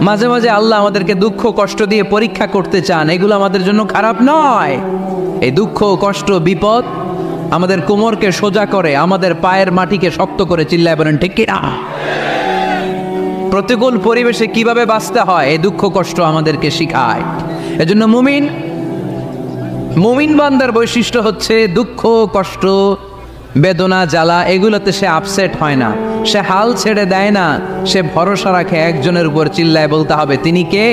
মাঝে মাঝে আল্লাহ আমাদেরকে দুঃখ কষ্ট দিয়ে পরীক্ষা করতে চান, এগুলো আমাদের জন্য খারাপ নয়। এই দুঃখ কষ্ট বিপদ আমাদের কোমরকে সোজা করে, আমাদের পায়ের মাটিকে শক্ত করে, চিল্লায় বলেন ঠিক কি না? প্রতিকূল পরিবেশে কিভাবে বাঁচতে হয় এই দুঃখ কষ্ট আমাদেরকে শিখায়। এজন্য মুমিন বান্দার বৈশিষ্ট্য হচ্ছে দুঃখ কষ্ট বেদনা জ্বালা এগুলোতে সে আপসেট হয় না, সে হাল ছেড়ে দেয় না, সে ভরসা রাখে একজনের উপর, চিল্লায় বলতে হবে তিনি কে?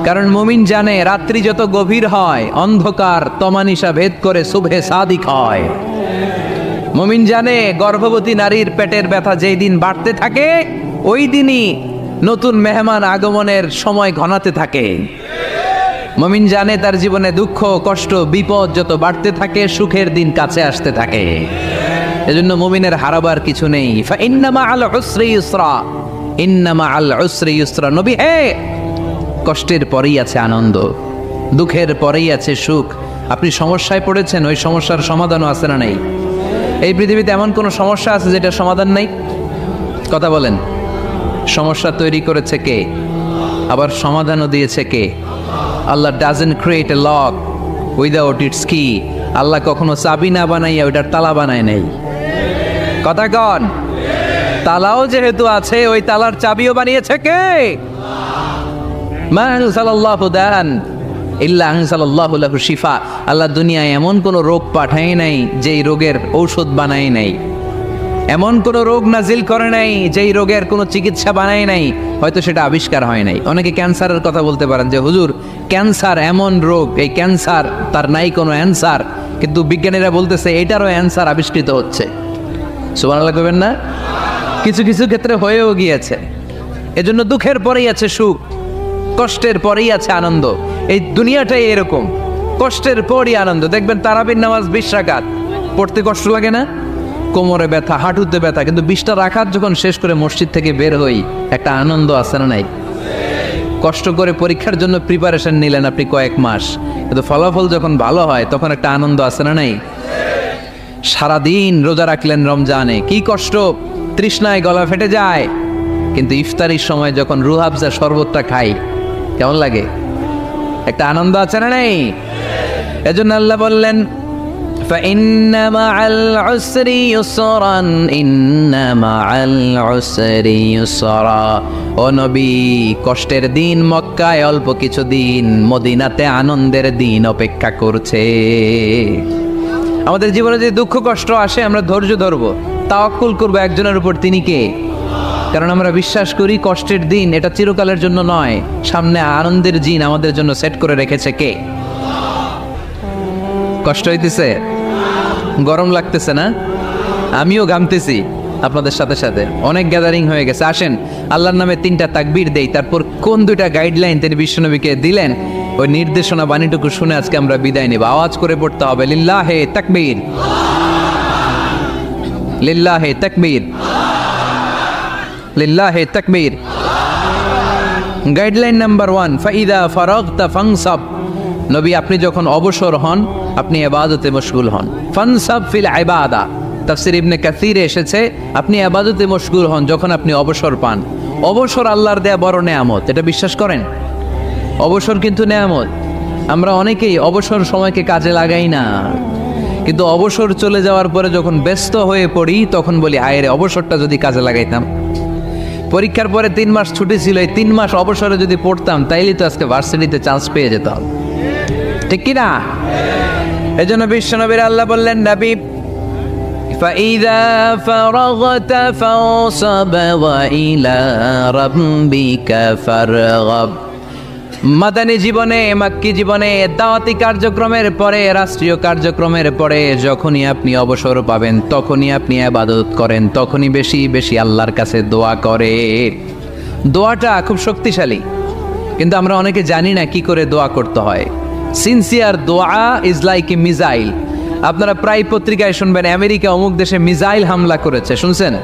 কারণ মুমিন জানে রাত্রি যত গভীর হয় অন্ধকার তমানিসা ভেদ করে সুবহে সাদিক হয়। মুমিন জানে গর্ভবতী নারীর পেটের ব্যথা যেই দিন বাড়তে থাকে ওই দিনই নতুন মেহমান আগমনের সময় ঘনাতে থাকে। মুমিন জানে তার জীবনে দুঃখ কষ্ট বিপদ যত বাড়তে থাকে সুখের দিন কাছে আসতে থাকে। এজন্য মুমিনের হারাবার কিছু নেই। ইন্না মাআল উসরি ইউসরা, ইন্না মাআল উসরি ইউসরা। নবী হে, কষ্টের পরেই আছে আনন্দ, দুঃখের পরেই আছে সুখ। আপনি সমস্যায় পড়েছেন, ওই সমস্যার সমাধানও আছে না নেই? এই পৃথিবীতে এমন কোনো সমস্যা আছে যেটা সমাধান নেই? কথা বলেন। সমস্যা তৈরি করেছে কে? আবার সমাধানও দিয়েছে কে? Allah doesn't create a lock without its key. Allah কখনো চাবি না বানাইয়া ওইটার তালা বানায় নাই। কথা কন। তালাও যেহেতু আছে ওই তালার চাবিও বানিয়েছে কে? মা আনজালাল্লাহু দান ইল্লা আনজালাল্লাহু লাহু শিফা। আল্লাহ দুনিয়ায় এমন কোনো রোগ পাঠায় নাই যেই রোগের ঔষধ বানায় নাই, এমন কোনো রোগ নাজিল করে নাই যেই রোগের কোনো চিকিৎসা বানায় নাই, হয়তো সেটা আবিষ্কার হয় নাই। অনেকে ক্যান্সারের কথা বলতে পারেন যে হুজুর ক্যান্সার এমন রোগ, এই ক্যান্সার তার নাই কোনো অ্যান্সার, কিন্তু বিজ্ঞানীরা বলতেছে এটারও অ্যান্সার আবিষ্কৃত হচ্ছে। সুবহানাল্লাহ কইবেন না? কিছু কিছু ক্ষেত্রে হয়েও গিয়েছে। এজন্য দুঃখের পরেই আছে সুখ, কষ্টের পরেই আছে আনন্দ। এই দুনিয়াটাই এরকম, কষ্টের পরই আনন্দ। দেখবেন তারাবির নামাজ 20 রাকাত পড়তে কষ্ট লাগে না? কোমরে ব্যথা, হাঁটুতে ব্যথা, কিন্তু 20টা রাকাত যখন শেষ করে মসজিদ থেকে বের হই একটা আনন্দ আছে না নাই? কষ্ট করে পরীক্ষার জন্য প্রিপারেশন নিলেন আপনি কয়েক মাস, কিন্তু ফলাফল যখন ভালো হয় তখন একটা আনন্দ আছে না নাই? সারাদিন রোজা রাখলেন রমজানে, কি কষ্ট, তৃষ্ণায় গলা ফেটে যায়, কিন্তু ইফতারির সময় যখন রুহ আফজা শরবতটা খাই কেমন লাগে? একটা আনন্দ আছে না নাই? এজন্য আল্লাহ বললেন فإن مع العسر يسرا إن مع العسر يسرا। ও নবী, কষ্টের দিন মক্কায় অল্প কিছু দিন, মদিনাতে আনন্দের দিন অপেক্ষা করছে। আমাদের জীবনে যে দুঃখ কষ্ট আসে আমরা ধৈর্য ধরবো, তাওয়াক্কুল করবো একজনের উপর, তিনি কে? কারণ আমরা বিশ্বাস করি কষ্টের দিন এটা চিরকালের জন্য নয়, সামনে আনন্দের দিন আমাদের জন্য সেট করে রেখেছে কে? কষ্ট হইতেছে, গরম লাগতেছে না? আমিও ঘামতেছি আপনাদের সাথে সাথে, অনেক গ্যাদারিং হয়ে গেছে। আসেন আল্লাহর নামে 3টা তাকবীর দেই, তারপর কোন 2টা গাইডলাইন তিনি বিশ্বনবীকে দিলেন ওই নির্দেশনা বাণীটুকু শুনে আজকে আমরা বিদায় নেব। আওয়াজ করে পড়তে হবে লিল্লাহে তাকবীর, লিল্লাহে তাকবীর, লিল্লাহে তাকবীর। গাইডলাইন নাম্বার 1, ফাইদা ফারাগতা ফানসাব। নবী আপনি যখন অবসর হন আপনি ইবাদতে মশগুল হন। ফানসাব ফিল ইবাদা, তাফসীর ইবনে কাসিরে এসেছে আপনি ইবাদতে মশগুল হন যখন আপনি অবসর পান। অবসর আল্লাহর দেয়া বড় নেয়ামত, এটা বিশ্বাস করেন? অবসর কিন্তু নেয়ামত। আমরা অনেকেই অবসর সময়কে কাজে লাগাই না, কিন্তু অবসর চলে যাওয়ার পরে যখন ব্যস্ত হয়ে পড়ি তখন বলি হায় রে, অবসরটা যদি কাজে লাগাইতাম। পরীক্ষার পরে 3 মাস ছুটি ছিল, এই 3 মাস অবসরে যদি পড়তাম তাইলে তো আজকে ভার্সিটিতে চান্স পেয়ে যেতাম, ঠিক কি না? এজন্য বিশ্বনবীর আল্লাহ বললেন নবী ফাইদা ফারাগতা ফানসাব ওয়া ইলা রাব্বিকা ফারগাব। মাদানী জীবনে, মাক্কি জীবনে, দাওয়াতি কার্যক্রমের পরে, রাষ্ট্রীয় কার্যক্রমের পরে যখনই আপনি অবসর পাবেন তখনই আপনি ইবাদত করেন, তখনই বেশি বেশি আল্লাহর কাছে দোয়া করে। দোয়াটা খুব শক্তিশালী, কিন্তু আমরা অনেকে জানি না কি করে দোয়া করতে হয়। সিনসিয়ার দোয়া ইজ লাইক এ মিসাইল। আপনারা প্রায় পত্রিকায় শুনবেন আমেরিকা অমুক দেশে মিসাইল হামলা করেছে, শুনছেন?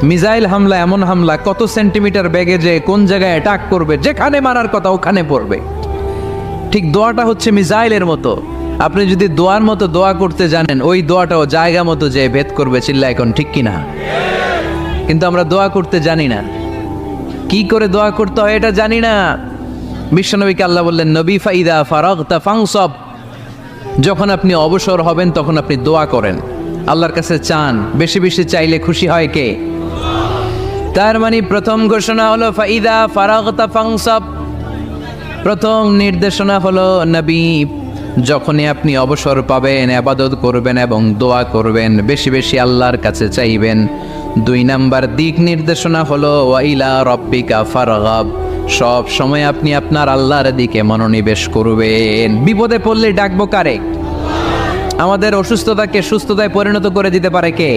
মিসাইল হামলা এমন হামলা কত সেন্টিমিটার বেগে যে কোন জায়গায় অ্যাটাক করবে, যেখানে মারার কথা ওখানে পড়বে। ঠিক দোয়াটা হচ্ছে মিসাইলের মতো। আপনি যদি দোয়ার মতো দোয়া করতে জানেন ওই দোয়াটাও জায়গা মতো যে ভেদ করবে, চিল্লা এখন ঠিক কিনা? কিন্তু আমরা দোয়া করতে জানি না। কি করে দোয়া করতে হয় এটা জানি না। বিশ্বনবীকে আল্লাহ বললেন, নবী ফাইদা ফারাগতা ফাংসব, যখন আপনি অবসর হবেন তখন আপনি দোয়া করেন, আল্লাহর কাছে চান। বেশি বেশি চাইলে খুশি হয় কে? তার মানে প্রথম ঘোষণা হলো ফাইদা ফারাগতা ফাংসব। প্রথম নির্দেশনা হলো নবী, যখনই আপনি অবসর পাবেন ইবাদত করবেন এবং দোয়া করবেন, বেশি বেশি আল্লাহর কাছে চাইবেন। 2 নাম্বার দিক নির্দেশনা হলো ওয়াইলা রব্বিকা ফারগাব, সব সময় আপনি আপনার আল্লাহর দিকে মনোনিবেশ করবেন। বিপদে পড়লে ডাকবো কারে? আমাদের অসুস্থতাকে সুস্থতায় পরিণত করে দিতে পারে কে?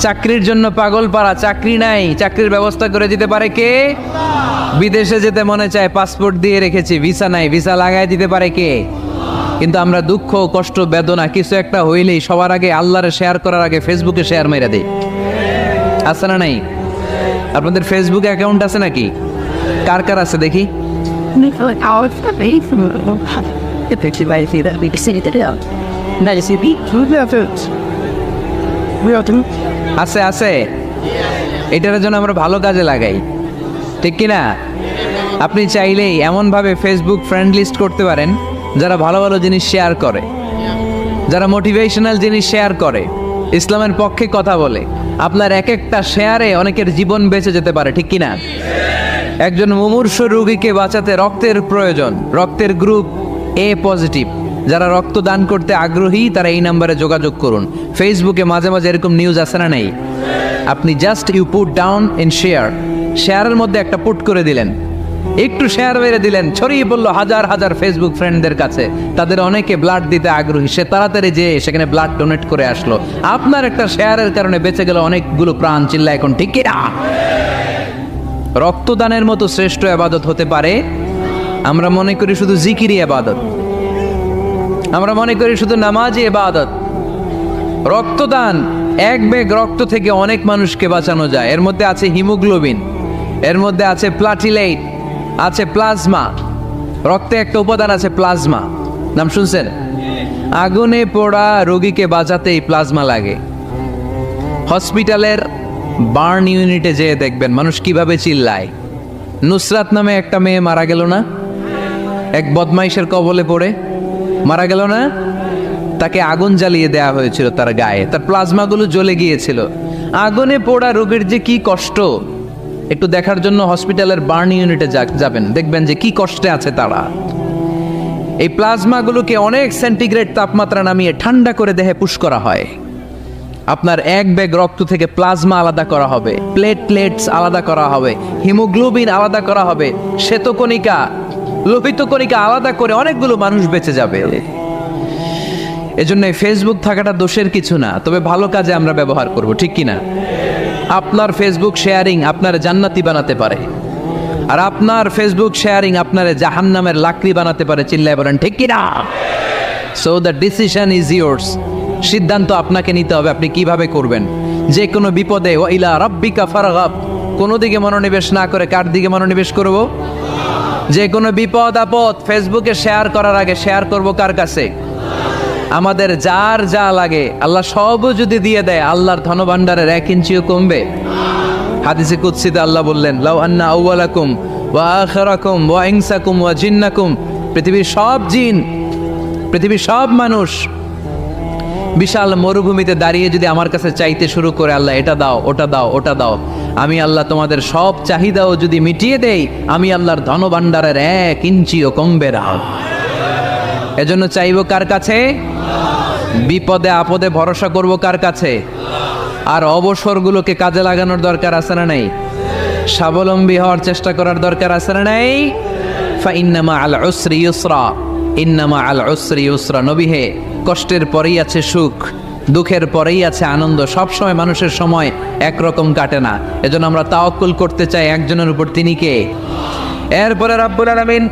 চাকরির জন্য পাগল পারা, চাকরি নাই, চাকরির ব্যবস্থা করে দিতে পারে কে? বিদেশে যেতে মনে চায়, পাসপোর্ট দিয়ে রেখেছি, ভিসা নাই, ভিসা লাগাই দিতে পারে কে? কিন্তু আমরা দুঃখ কষ্ট বেদনা কিছু একটা হইলেই সবার আগে আল্লাহরে শেয়ার করার আগে ফেসবুকে শেয়ার মেরে দেই। আছে না নাই? আপনাদের ফেসবুক অ্যাকাউন্ট আছে নাকি? কার কার আছে দেখি? আছে আছে, এটার জন্য আমরা ভালো কাজে লাগাই, ঠিক কিনা? আপনি চাইলেই এমনভাবে ফেসবুক ফ্রেন্ড লিস্ট করতে পারেন যারা ভালো ভালো জিনিস শেয়ার করে, যারা মোটিভেশনাল জিনিস শেয়ার করে, ইসলামের পক্ষে কথা বলে। আপনার এক একটা শেয়ারে অনেকের জীবন বেঁচে যেতে পারে, ঠিক কিনা? একজন মুমূর্ষ রোগীকে বাঁচাতে রক্তের প্রয়োজন, রক্তের গ্রুপ এ পজিটিভ, যারা রক্ত দান করতে আগ্রহী তারা এই নাম্বারে যোগাযোগ করুন। ফেসবুকে মাঝে মাঝে এরকম নিউজ আসে না নেই? আপনি just you put down in share, শেয়ারের মধ্যে একটা পুট করে দিলেন, একটু শেয়ার মেরে দিলেন, ছড়িয়ে পড়লো হাজার হাজার ফেসবুক ফ্রেন্ডদের কাছে। তাদের অনেকে ব্লাড দিতে আগ্রহী, সে তাড়াতাড়ি যেয়ে সেখানে ব্লাড ডোনেট করে আসলো। আপনার একটা শেয়ারের কারণে বেঁচে গেল অনেকগুলো প্রাণ। চিল্লা এখন ঠিক কিনা? রক্তদানের মতো শ্রেষ্ঠ ইবাদত হতে পারে? আমরা মনে করি শুধু জিকিরি ইবাদত, আমরা মনে করি শুধু নামাজি ইবাদত। রক্তদান, এক ব্যাগ রক্ত থেকে অনেক মানুষকে বাঁচানো যায়। এর মধ্যে আছে হিমোগ্লোবিন, এর মধ্যে আছে প্লাটিলেট, আছে প্লাজমা। রক্তে একটা উপাদান আছে প্লাজমা, নাম শুনছেন? আগুনে পোড়া রোগীকে বাঁচাতে এই প্লাজমা লাগে। হসপিটালের বার্ন ইউনিটে যেয়ে দেখবেন মানুষ কিভাবে চিল্লায়। নুসরাত নামে একটা মেয়ে মারা গেল না? এক বদমাইশের কবলে পড়ে মারা গেল না? তাকে আগুন জ্বালিয়ে দেওয়া হয়েছিল তার গায়ে, তার প্লাজমাগুলো জ্বলে গিয়েছিল। আগুনে পোড়া রোগীর যে কি কষ্ট, একটু দেখার জন্য হসপিটালের বার্ন ইউনিটে যাবেন, দেখবেন যে কি কষ্টে আছে তারা। এই প্লাজমাগুলোকে অনেক সেন্টিগ্রেড তাপমাত্রা নামিয়ে ঠান্ডা করে দেহে পুশ করা হয়। আপনার এক ব্যাগ রক্ত থেকে প্লাজমা আলাদা করা হবে, প্লেটলেটস আলাদা করা হবে, হিমোগ্লোবিন আলাদা করা হবে, শ্বেতকণিকা, লোহিত কণিকা আলাদা করে অনেকগুলো মানুষ বেঁচে যাবে। এজন্য ফেসবুক থাকাটা দোষের কিছু না, তবে ভালো কাজে আমরা ব্যবহার করব, ঠিক কিনা? আপনার ফেসবুক শেয়ারিং আপনার জান্নাতি বানাতে পারে, আর আপনার ফেসবুক শেয়ারিং আপনার জাহান্নামের লাকড়ি বানাতে পারে। চিল্লায় বলেন ঠিক কিনা? So the decision is yours, সিদ্ধান্ত আপনাকে নিতে হবে আপনি কিভাবে করবেন। যে কোনো বিপদে ওয়াইলা রাব্বিকা ফারগাব, কোনো দিকে মনোনিবেশ না করে কার দিকে মনোনিবেশ করব? যে কোনো বিপদ আপদ ফেসবুকে শেয়ার করার আগে শেয়ার করব কার কাছে? আমাদের যার যা লাগে আল্লাহ সবও যদি দিয়ে দেয়, আল্লাহর ধনভাণ্ডারের 1 ইঞ্চিও কমবে? হাদিসে কুদসিতে আল্লাহ বললেন, লাউ আন্না আউওয়ালাকুম ওয়া আখিরাকুম ওয়া ইনসাকুম ওয়া জিন্নাকুম, পৃথিবীর সব জিন, পৃথিবীর সব মানুষ বিশাল মরুভূমিতে দাঁড়িয়ে যদি আমার কাছে চাইতে শুরু করে, আল্লাহ এটা দাও, ওটা দাও, ওটা দাও, আমি আল্লাহ তোমাদের সব চাহিদাও যদি মিটিয়ে দেই, আমি আল্লাহর ধনভাণ্ডারের 1 ইঞ্চিও কমবে না। এজন্য চাইব কার কাছে? বিপদে আপদে ভরসা করব কার কাছে? আর অবসরগুলোকে কাজে লাগানোর দরকার আছে না নাই? স্বাবলম্বী হওয়ার চেষ্টা করার দরকার আছে না নাই? ফাইন্না মাআল উসরি ইউসরা, ইন্না মাআল উসরি ইউসরা। নবী হে, কষ্টের পরেই আছে সুখ, দুঃখের পরেই আছে আনন্দ। সবসময় মানুষের সময় একরকম কাটে না। এজন্য আমরা তাওয়াক্কুল করতে চাই একজনের উপর, তিনি কে? এরপরে রাব্বুল আলামিন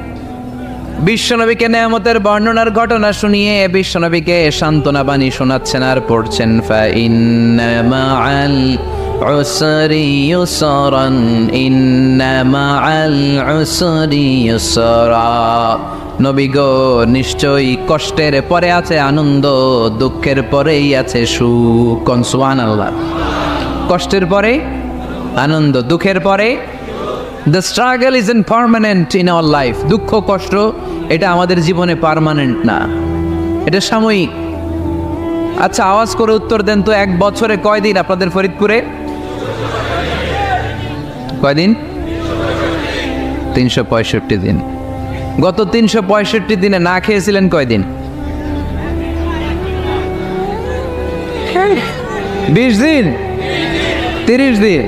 বিশ্বনবীকে নেয়ামতের বর্ণনার ঘটনা শুনিয়ে বিশ্বনবীকে সান্ত্বনা বাণী শোনাচ্ছেন আর পড়ছেন, ফাইন্না মাআল উসরি ইউসরান, ইন্না মাআল উসরি ইউসরা। নবী গো, নিশ্চয়ই কষ্টের পরে আছে আনন্দ, দুঃখের পরেই আছে সুখ। সুবহানাল্লাহ। কষ্টের পরে আনন্দ, দুঃখের পরে the struggle is in permanent in our life. দুঃখ কষ্ট এটা আমাদের জীবনে পার্মানেন্ট না, এটা সাময়িক। আচ্ছা, আওয়াজ করে উত্তর দেন তো, এক বছরে কয়দিন আপনাদের ফরিদপুরে? কয়দিন? 365 দিন। গত 365 দিনে না খেয়েছিলেন কয়দিন? 20 দিন, 30 দিন।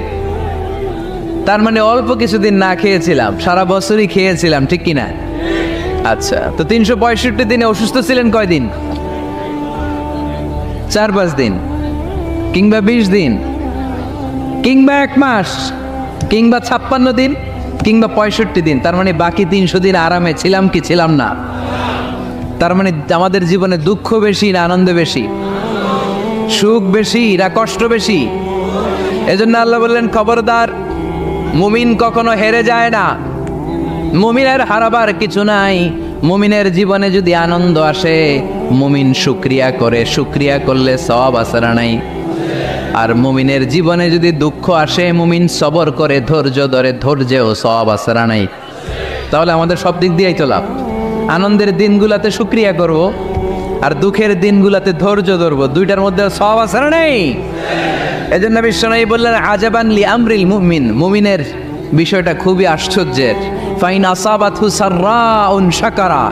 তার মানে অল্প কিছুদিন না খেয়েছিলাম, সারা বছরই খেয়েছিলাম, ঠিক কিনা? আচ্ছা, তো 365 দিনে অসুস্থ ছিলেন কয়দিন? 4-5 দিন, কিংবা 20 দিন, কিংবা 1 মাস, কিংবা 56 দিন, কিংবা 65 দিন। তার মানে বাকি 300 দিন আরামে ছিলাম কি ছিলাম না? তার মানে আমাদের জীবনে দুঃখ বেশি না আনন্দ বেশি? সুখ বেশি না কষ্ট বেশি? এজন্য আল্লাহ বললেন, খবরদার, মুমিন কখনো হেরে যায় না। মুমিনের হারাবার কিছু নাই। মুমিনের জীবনে যদি আনন্দ আসে, মুমিন শুকরিয়া করে, শুকরিয়া করলে সওয়াব আছে না নাই? আর মুমিনের জীবনে যদি দুঃখ আসে, মুমিন সবর করে, ধৈর্য ধরে, ধৈর্যেও সওয়াব আছে না নাই? তাহলে আমাদের সব দিক দিয়েই তো লাভ। আনন্দের দিনগুলাতে শুকরিয়া করব, আর দুঃখের দিনগুলাতে ধৈর্য ধরবো, দুইটার মধ্যে সওয়াব আছে না নাই? এজন্য বিশ্বনবী বললেন, আজাবান লি আমরিল মুমিন, মুমিনের বিষয়টা খুবই আশ্চর্যের। ফাইন আসাবাতহু সাররাউন শাকারা,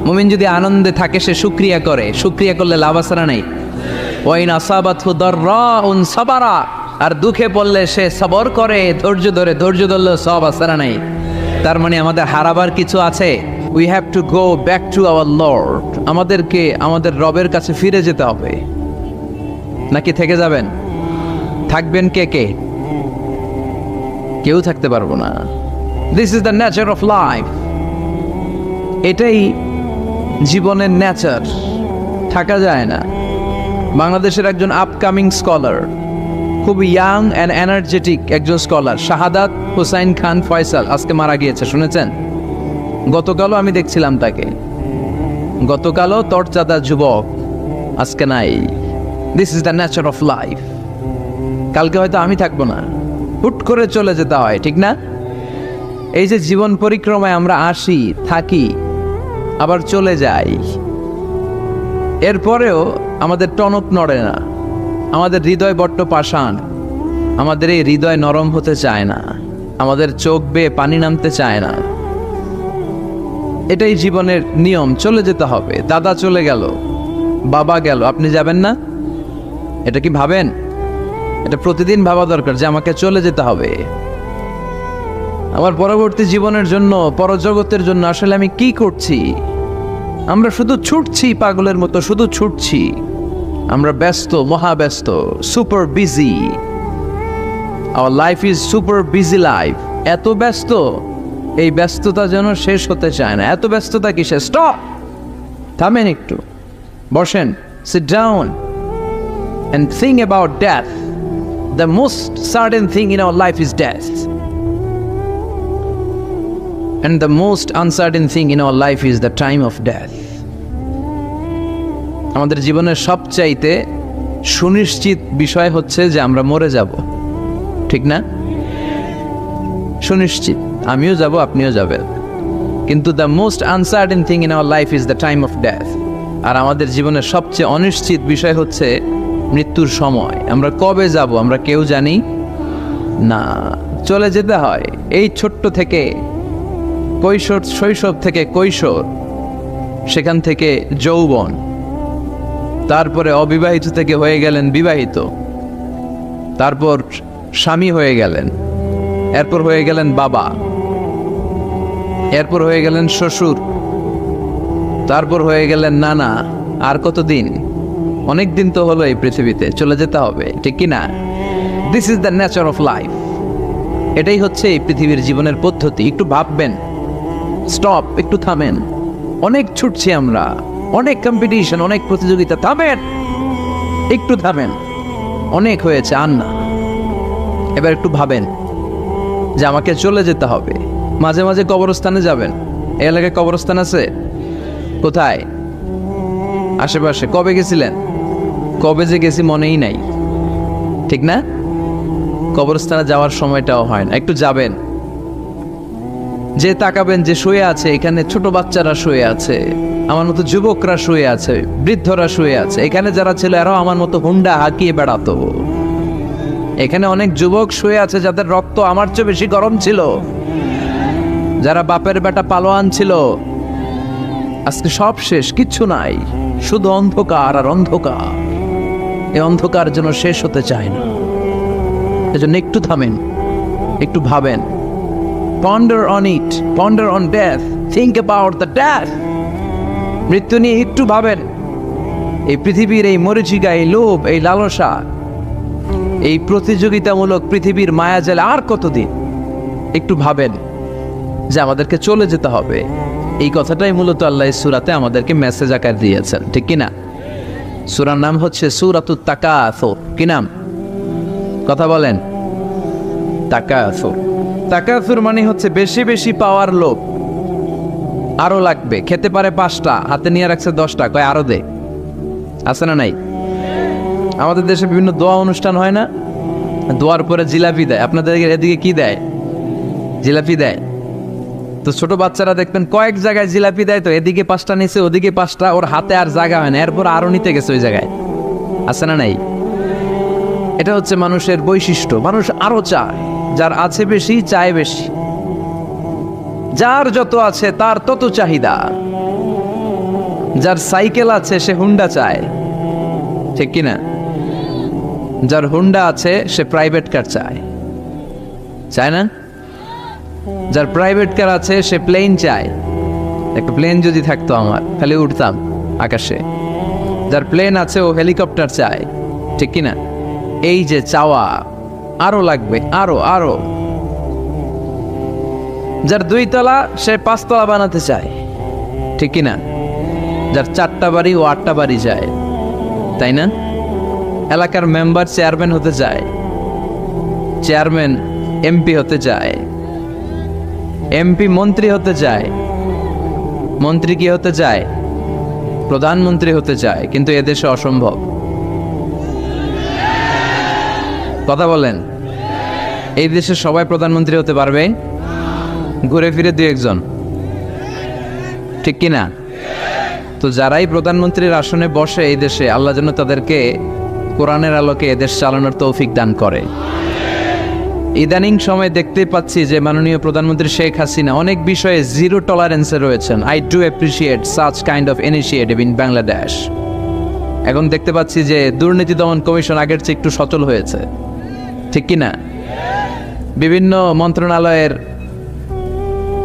মুমিন যদি আনন্দে থাকে সে শুকরিয়া করে, শুকরিয়া করলে লাভ আছে না নাই? ওয়াইন আসাবাতহু দাররাউন সাবারা, আর দুঃখে পড়লে সে সবর করে, ধৈর্য ধরে, ধৈর্য ধরলে সওয়াব আছে না নাই? তার মানে আমাদের হারাবার কিছু আছে। We have to go back to our Lord. আমাদেরকে আমাদের রবের কাছে ফিরে যেতে হবে। নাকি থেকে যাবেন? থাকবেন কে কে? কেউ থাকতে পারবো না। This is the nature of life. এটাই জীবনের নেচার, থাকা যায় না। বাংলাদেশের একজন আপকামিং স্কলার, খুব ইয়াং অ্যান্ড এনার্জেটিক একজন স্কলার, শাহাদাত হুসাইন খান ফয়সাল, আজকে মারা গিয়েছে, শুনেছেন? গতকালও আমি দেখছিলাম তাকে, গতকালও তরচাদা যুবক, আজকে নাই। This is the nature of life. কালকে হয়তো আমি থাকবো না, হুট করে চলে যেতে হয়, ঠিক না? এই যে জীবন পরিক্রমায় আমরা আসি, থাকি, আবার চলে যাই, এরপরেও আমাদের টনক নড়ে না। আমাদের হৃদয় বড্ড পাষাণ, আমাদের এই হৃদয় নরম হতে চায় না, আমাদের চোখ বেয়ে পানি নামতে চায় না। এটাই জীবনের নিয়ম, চলে যেতে হবে। দাদা চলে গেল, বাবা গেল, আপনি যাবেন না? এটা কি ভাবেন? এটা প্রতিদিন ভাবা দরকার যে আমাকে চলে যেতে হবে। আমার পরবর্তী জীবনের জন্য, পরজগতের জন্য আসলে আমি কি করছি? আমরা শুধু ছুটছি, পাগলের মতো শুধু ছুটছি। আমরা ব্যস্ত, মহাব্যস্ত, super busy. Our life is super busy life. এত ব্যস্ত, এই ব্যস্ততা যেন শেষ হতে চায় না। এত ব্যস্ততা কিসে? স্টপ, থামেন একটু, বসেন, sit down and think about death. The most certain thing in our life is death, and the most uncertain thing in our life is the time of death. আমাদের জীবনের সবচাইতে সুনিশ্চিত বিষয় হচ্ছে যে আমরা মরে যাব, ঠিক না? সুনিশ্চিত, আমিও যাব, আপনিও যাবেন। কিন্তু the most uncertain thing in our life is the time of death. আর আমাদের জীবনের সবচেয়ে অনিশ্চিত বিষয় হচ্ছে মৃত্যুর সময়। আমরা কবে যাব আমরা কেউ জানি না। চলে যেতে হয় এই ছোট্ট থেকে, কৈশোর, শৈশব থেকে কৈশোর, সেখান থেকে যৌবন, তারপরে অবিবাহিত থেকে হয়ে গেলেন বিবাহিত, তারপর স্বামী হয়ে গেলেন, এরপর হয়ে গেলেন বাবা, এরপর হয়ে গেলেন শ্বশুর, তারপর হয়ে গেলেন নানা। আর কতদিন? অনেক দিন তো হলো এই পৃথিবীতে, চলে যেতে হবে, ঠিক কি না? This is the nature of life. এটাই হচ্ছে এই পৃথিবীর জীবনের পদ্ধতি। একটু ভাববেন, স্টপ, একটু থামেন। অনেক ছুটছি আমরা, অনেক কম্পিটিশন, অনেক প্রতিযোগিতা, থামেন, একটু থামেন। অনেক হয়েছে, আর না। এবার একটু ভাবেন যে আমাকে চলে যেতে হবে। মাঝে মাঝে কবরস্থানে যাবেন। এই এলাকায় কবরস্থান আছে? কোথায়? আশেপাশে। কবে গেছিলেন? কবে যে গেছি মনেই নাই, ঠিক না? কবরস্থানে যাওয়ার সময়টাও হয় না। একটু যাবেন, যে তাকাবেন যে শুয়ে আছে, এখানে ছোট বাচ্চারা শুয়ে আছে, আমার মতো যুবকরা শুয়ে আছে, বৃদ্ধরা শুয়ে আছে। এখানে যারা ছিল এরাও আমার মতো হুন্ডা হাঁকিয়ে বেড়াতো। এখানে অনেক যুবক শুয়ে আছে যাদের রক্ত আমার চেয়ে বেশি গরম ছিল, যারা বাপের বেটা পালোয়ান ছিল। আজকে সব শেষ, কিচ্ছু নাই, শুধু অন্ধকার আর অন্ধকার। এই অন্ধকার যেন শেষ হতে চায় না। এজন্য একটু থামেন, একটু ভাবেন। Ponder on it, ponder on death, think about the death. মৃত্যু নিয়ে একটু ভাবেন। এই পৃথিবীর এই মরিচিকা, এই লোভ, এই লালসা, এই প্রতিযোগিতামূলক পৃথিবীর মায়াজালে আর কতদিন? একটু ভাবেন যে আমাদেরকে চলে যেতে হবে। এই কথাটাই মূলত আল্লাহ সূরাতে আমাদেরকে মেসেজ আকার দিয়েছেন, ঠিক কিনা? সূরার নাম হচ্ছে সূরাতুত তাকাসুর। কি নাম? কথা বলেন। তাকাসুর। তাকাসুর মানে হচ্ছে বেশি বেশি পাওয়ার লোভ। আরো লাগবে, খেতে পারে 5টা, হাতে নিয়ে রাখছে 10টা, কয় আরো দে। আছে না নাই? আমাদের দেশে বিভিন্ন দোয়া অনুষ্ঠান হয় না? দোয়ার পরে জিলাপি দেয়। আপনাদের এদিকে কি দেয়? জিলাপি দেয়। তো ছোট বাচ্চারা দেখবেন কয়েক জায়গায় জিলাপি দেয়, তো এদিকে 5টা নিচে, ওদিকে 5টা, ওর হাতে আর জায়গা হয় না, এরপর আরো নিতে গেছে ওই জায়গায়। আছে না নাই? এটা হচ্ছে মানুষের বৈশিষ্ট্য। মানুষ আরো চায়, যার আছে বেশি চায় বেশি। যার যত আছে তার তত চাহিদা। যার সাইকেল আছে সে হুন্ডা চায়, ঠিক কিনা? যার হুন্ডা আছে সে প্রাইভেট কার চায়, চায় না? যার প্রাইভেট কার আছে সে প্লেন চায়। একটা প্লেন যদি থাকতো আমার, খালি উঠতাম আকাশে। যার প্লেন আছে ও হেলিকপ্টার চায়, ঠিক কিনা? এই যে চাওয়া, আরো লাগবে, আরো আরো। যার 2 তলা সে 5 তলা বানাতে চায়, ঠিক কিনা? যার 4টা বাড়ি ও 8টা বাড়ি চায়, তাই না? এলাকার মেম্বার চেয়ারম্যান হতে চায়, চেয়ারম্যান এমপি হতে চায়, এমপি মন্ত্রী হতে চায়, মন্ত্রী কি হতে চায়? প্রধানমন্ত্রী হতে চায়। কিন্তু এদেশে অসম্ভব। কথা বলেন। এই দেশে সবাই প্রধানমন্ত্রী হতে পারবে? ঘুরে ফিরে 2 একজন, ঠিক কিনা? তো যারাই প্রধানমন্ত্রীর আসনে বসে এই দেশে, আল্লাহ যেন তাদেরকে কোরআনের আলোকে এদেশ চালানোর তৌফিক দান করে। ইদানিং সময় দেখতে পাচ্ছি যে মাননীয় প্রধানমন্ত্রী শেখ হাসিনা অনেক বিষয়ে জিরো টলারেন্সে রয়েছেন। I do appreciate such kind of initiative in Bangladesh. এখন দেখতে পাচ্ছি যে দুর্নীতি দমন কমিশন আগের চেয়ে একটু সচল হয়েছে, ঠিক কিনা? বিভিন্ন মন্ত্রণালয়ের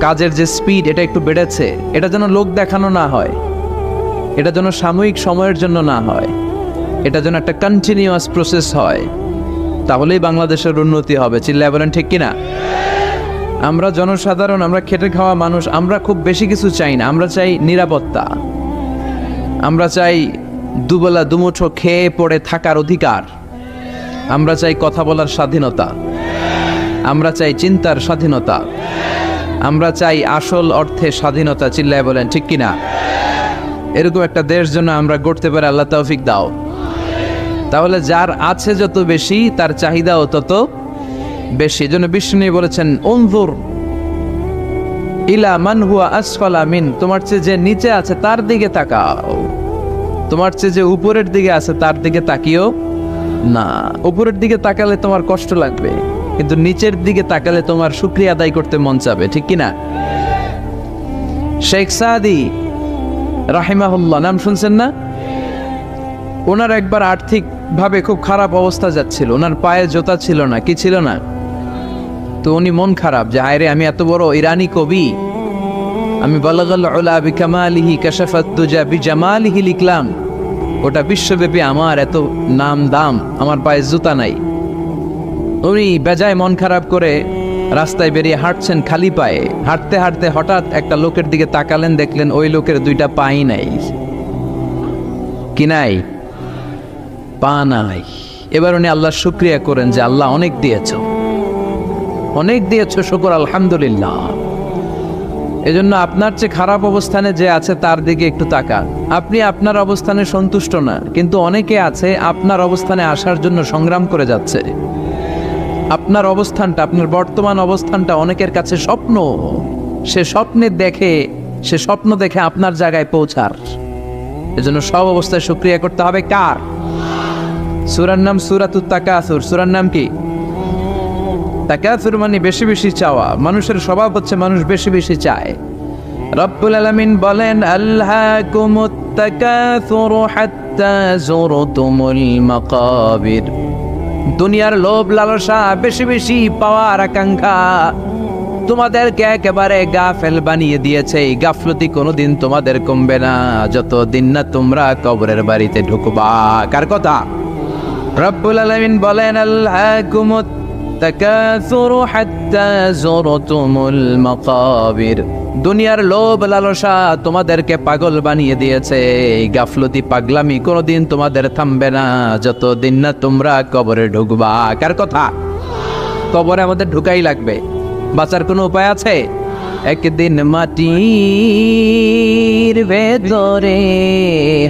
কাজের যে স্পিড, এটা একটু বেড়েছে। এটা যেন লোক দেখানো না হয়, এটা যেন সাময়িক সময়ের জন্য না হয়, এটা যেন একটা কন্টিনিউয়াস প্রসেস হয়। তাহলেই বাংলাদেশের উন্নতি হবে। চিল্লায় বলেন, ঠিক কিনা? আমরা জনসাধারণ, আমরা খেটে খাওয়া মানুষ, আমরা খুব বেশি কিছু চাই না। আমরা চাই নিরাপত্তা, আমরা চাই দুবেলা দুমুঠো খেয়ে পড়ে থাকার অধিকার, আমরা চাই কথা বলার স্বাধীনতা, আমরা চাই চিন্তার স্বাধীনতা, আমরা চাই আসল অর্থে স্বাধীনতা। চিল্লায় বলেন, ঠিক কিনা? এরকম একটা দেশ যেন আমরা গড়তে পারি, আল্লাহ তৌফিক দাও। তাহলে যার আছে যত বেশি, তার চাহিদাও তত বেশি। এজন্য বিষ্ণু বলেছেন, উনজুর ইলা মান হুয়া আসফালা মিন, তোমার চেয়ে যে নিচে আছে তার দিকে তাকাও। তোমার চেয়ে যে উপরের দিকে আছে তার দিকে তাকিও না। উপরের দিকে তাকালে তোমার কষ্ট লাগবে, কিন্তু নিচের দিকে তাকালে তোমার শুকরিয়া আদায় করতে মন চাবে, ঠিক কিনা? শেখ সাদি রাহিমাহুল্লাহ নাম শুনছেন না? ওনার একবার আর্থিক ভাবে খুব খারাপ অবস্থা যাচ্ছিল, ওনার পায়ে জোতা ছিল না, কি ছিল না। তো উনি মন খারাপ যে আরে আমি এত বড় ইরানি কবি, আমি বালাগাল উলা বিকামালিহি কাশাফাত দুজা বিজামালিহি লিখলাম, ওটা বিশ্বব্যাপী আমার এত নাম দাম, আমার পায়ে জুতা নাই। উনি বেজায় মন খারাপ করে রাস্তায় বেরিয়ে হাঁটছেন খালি পায়ে। হাঁটতে হাঁটতে হঠাৎ একটা লোকের দিকে তাকালেন, দেখলেন ওই লোকের 2টা পাই নাই। কি নাই? পা নাই। এবার উনি আল্লাহর শুকরিয়া করেন যে আল্লাহ অনেক দিয়েছো, অনেক দিয়েছো, শুকর আলহামদুলিল্লাহ। এজন্য আপনার চেয়ে খারাপ অবস্থানে যে আছে তার দিকে একটু তাকান। আপনি আপনার অবস্থানে সন্তুষ্ট না, কিন্তু অনেকে আছে আপনার অবস্থানে আসার জন্য সংগ্রাম করে যাচ্ছে। আপনার অবস্থানটা, আপনার বর্তমান অবস্থানটা অনেকের কাছে স্বপ্ন, সে স্বপ্ন দেখে আপনার জায়গায় পৌঁছার। এজন্য সব অবস্থায় শুকরিয়া করতে হবে কার? সূরার নাম সূরাতুত তাকাসুর। সূরার নাম কি? তাকাসুর মানে বেশি বেশি চাওয়া। মানুষের স্বভাব হচ্ছে মানুষ বেশি বেশি চায়। রব্বুল আলামিন বলেন, আল্লাকুমুত তাকাসুরু হাত্তা যুরতুমুল মাকাবির। দুনিয়ার লোভ লালসা, বেশি বেশি পাওয়ার আকাঙ্ক্ষা তোমাদেরকে একেবারে গাফেল বানিয়ে দিয়েছে। এই গাফলতি কোনোদিন তোমাদের কমবে না যতদিন না তোমরা কবরের বাড়িতে ঢুকবা। কার কথা? রব্বুল আলামিন বলেন, আল্লাকুমুত তাকাসুরু হাত্তা যুরতুমুল মাকাবির। দুনিয়ার লোভ লালসা তোমাদেরকে পাগল বানিয়ে দিয়েছে। এই গাফলতি পাগলামি কোনোদিন তোমাদের থামবে না যতদিন না তোমরা কবরে ঢুকবা। কার কথা? কবরে আমাদের ঢুকাই লাগবে, বাঁচার কোনো উপায় আছে? একদিন মাটির ভেতরে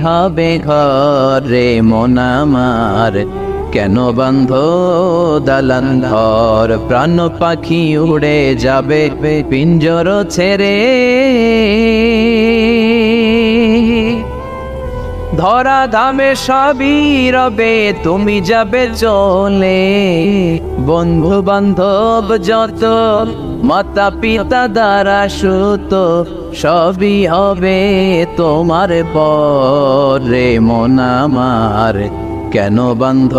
হবে ঘরে মন আমার, কেন বান্ধ দালান ঘর? প্রাণ পাখি উড়ে যাবে পিঞ্জর ছেড়ে, ধরা ধামে সবই রবে তুমি যাবে চলে। বন্ধু বান্ধব যত, মাতা পিতা দ্বারা সুত, সবই হবে তোমার পরে মন আমার, কেন বান্ধ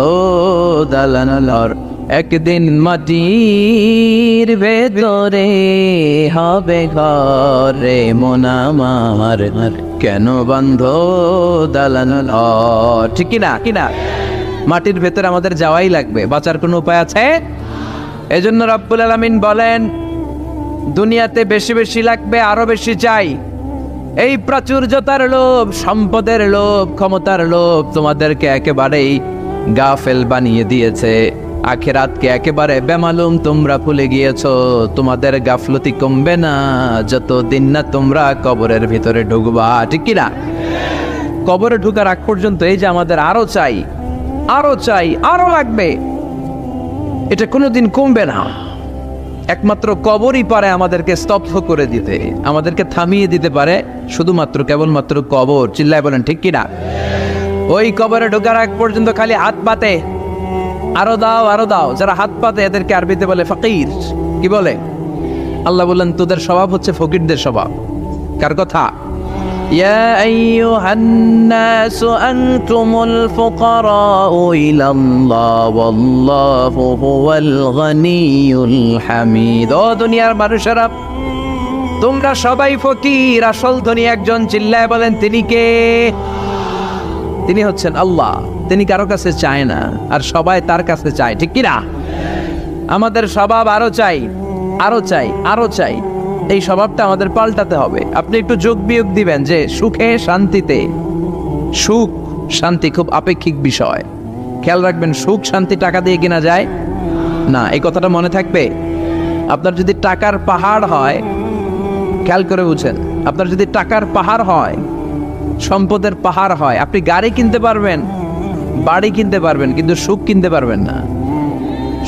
দালান ঘর? একদিন মাটির ভেতরে হবে ঘরে মন আমার, কেন বান্ধ দালান ঘর? ঠিক কিনা? কিনা? মাটির ভেতরে আমাদের যাওয়াই লাগবে, বাঁচার কোনো উপায় আছে? এজন্য রব্বুল আলামিন বলেন, দুনিয়াতে বেশি বেশি লাগবে, আরো বেশি চাই। এই প্রাচুর্যতার লোভ, সম্পদের লোভ, ক্ষমতার লোভ তোমাদেরকে একেবারেই গাফেল বানিয়ে দিয়েছে। আখিরাতকে একেবারে বেমালুম তোমরা ভুলে গিয়েছো। তোমাদের গাফলতি কমবে না যতদিন না তোমরা কবরের ভিতরে ঢুকবা। ঠিক কিনা? কবরে ঢুকার আগ পর্যন্ত এই যে আমাদের আরো চাই, আরো চাই, আরো লাগবে, এটা কোনোদিন কমবে না। একমাত্র কবরই পারে আমাদেরকে স্তব্ধ করে দিতে, আমাদেরকে থামিয়ে দিতে পারে শুধুমাত্র কেবলমাত্র কবর। চিল্লায় বলেন ঠিক কিনা? ওই কবরে ঢোকার আগ পর্যন্ত খালি হাত পাতে, আরো দাও, আরো দাও। যারা হাত পাতে এদেরকে আরবিতে বলে ফকির। কি বলে? আল্লাহ বললেন, তোদের স্বভাব হচ্ছে ফকিরদের স্বভাব। কার কথা? ইয়া আইয়ুহান নাসু আনতুমুল ফুকারাউ ইলাল্লাহ ওয়াল্লাহু হুয়াল গনিয়ুল হামিদ। ও দুনিয়ার মানুষেরা, তোমরা সবাই ফকির, আসল ধনী একজন। চিল্লায় বলেন, তিনি কে? তিনি হচ্ছেন আল্লাহ। তিনি কারো কাছে চায় না, আর সবাই তার কাছে চায়। ঠিক কিনা? আমাদের স্বভাব আরো চাই, আরো চাই, আরো চাই। এই স্বভাবটা আমাদের পাল্টাতে হবে। আপনি একটু যোগ বিয়োগ দিবেন যে সুখে শান্তিতে, সুখ শান্তি খুব আপেক্ষিক বিষয়। খেয়াল রাখবেন, সুখ শান্তি টাকা দিয়ে কেনা যায় না, এই কথাটা মনে থাকবে। আপনার যদি টাকার পাহাড় হয়, খেয়াল করে বুঝেন, আপনার যদি টাকার পাহাড় হয়, সম্পদের পাহাড় হয়, আপনি গাড়ি কিনতে পারবেন, বাড়ি কিনতে পারবেন, কিন্তু সুখ কিনতে পারবেন না।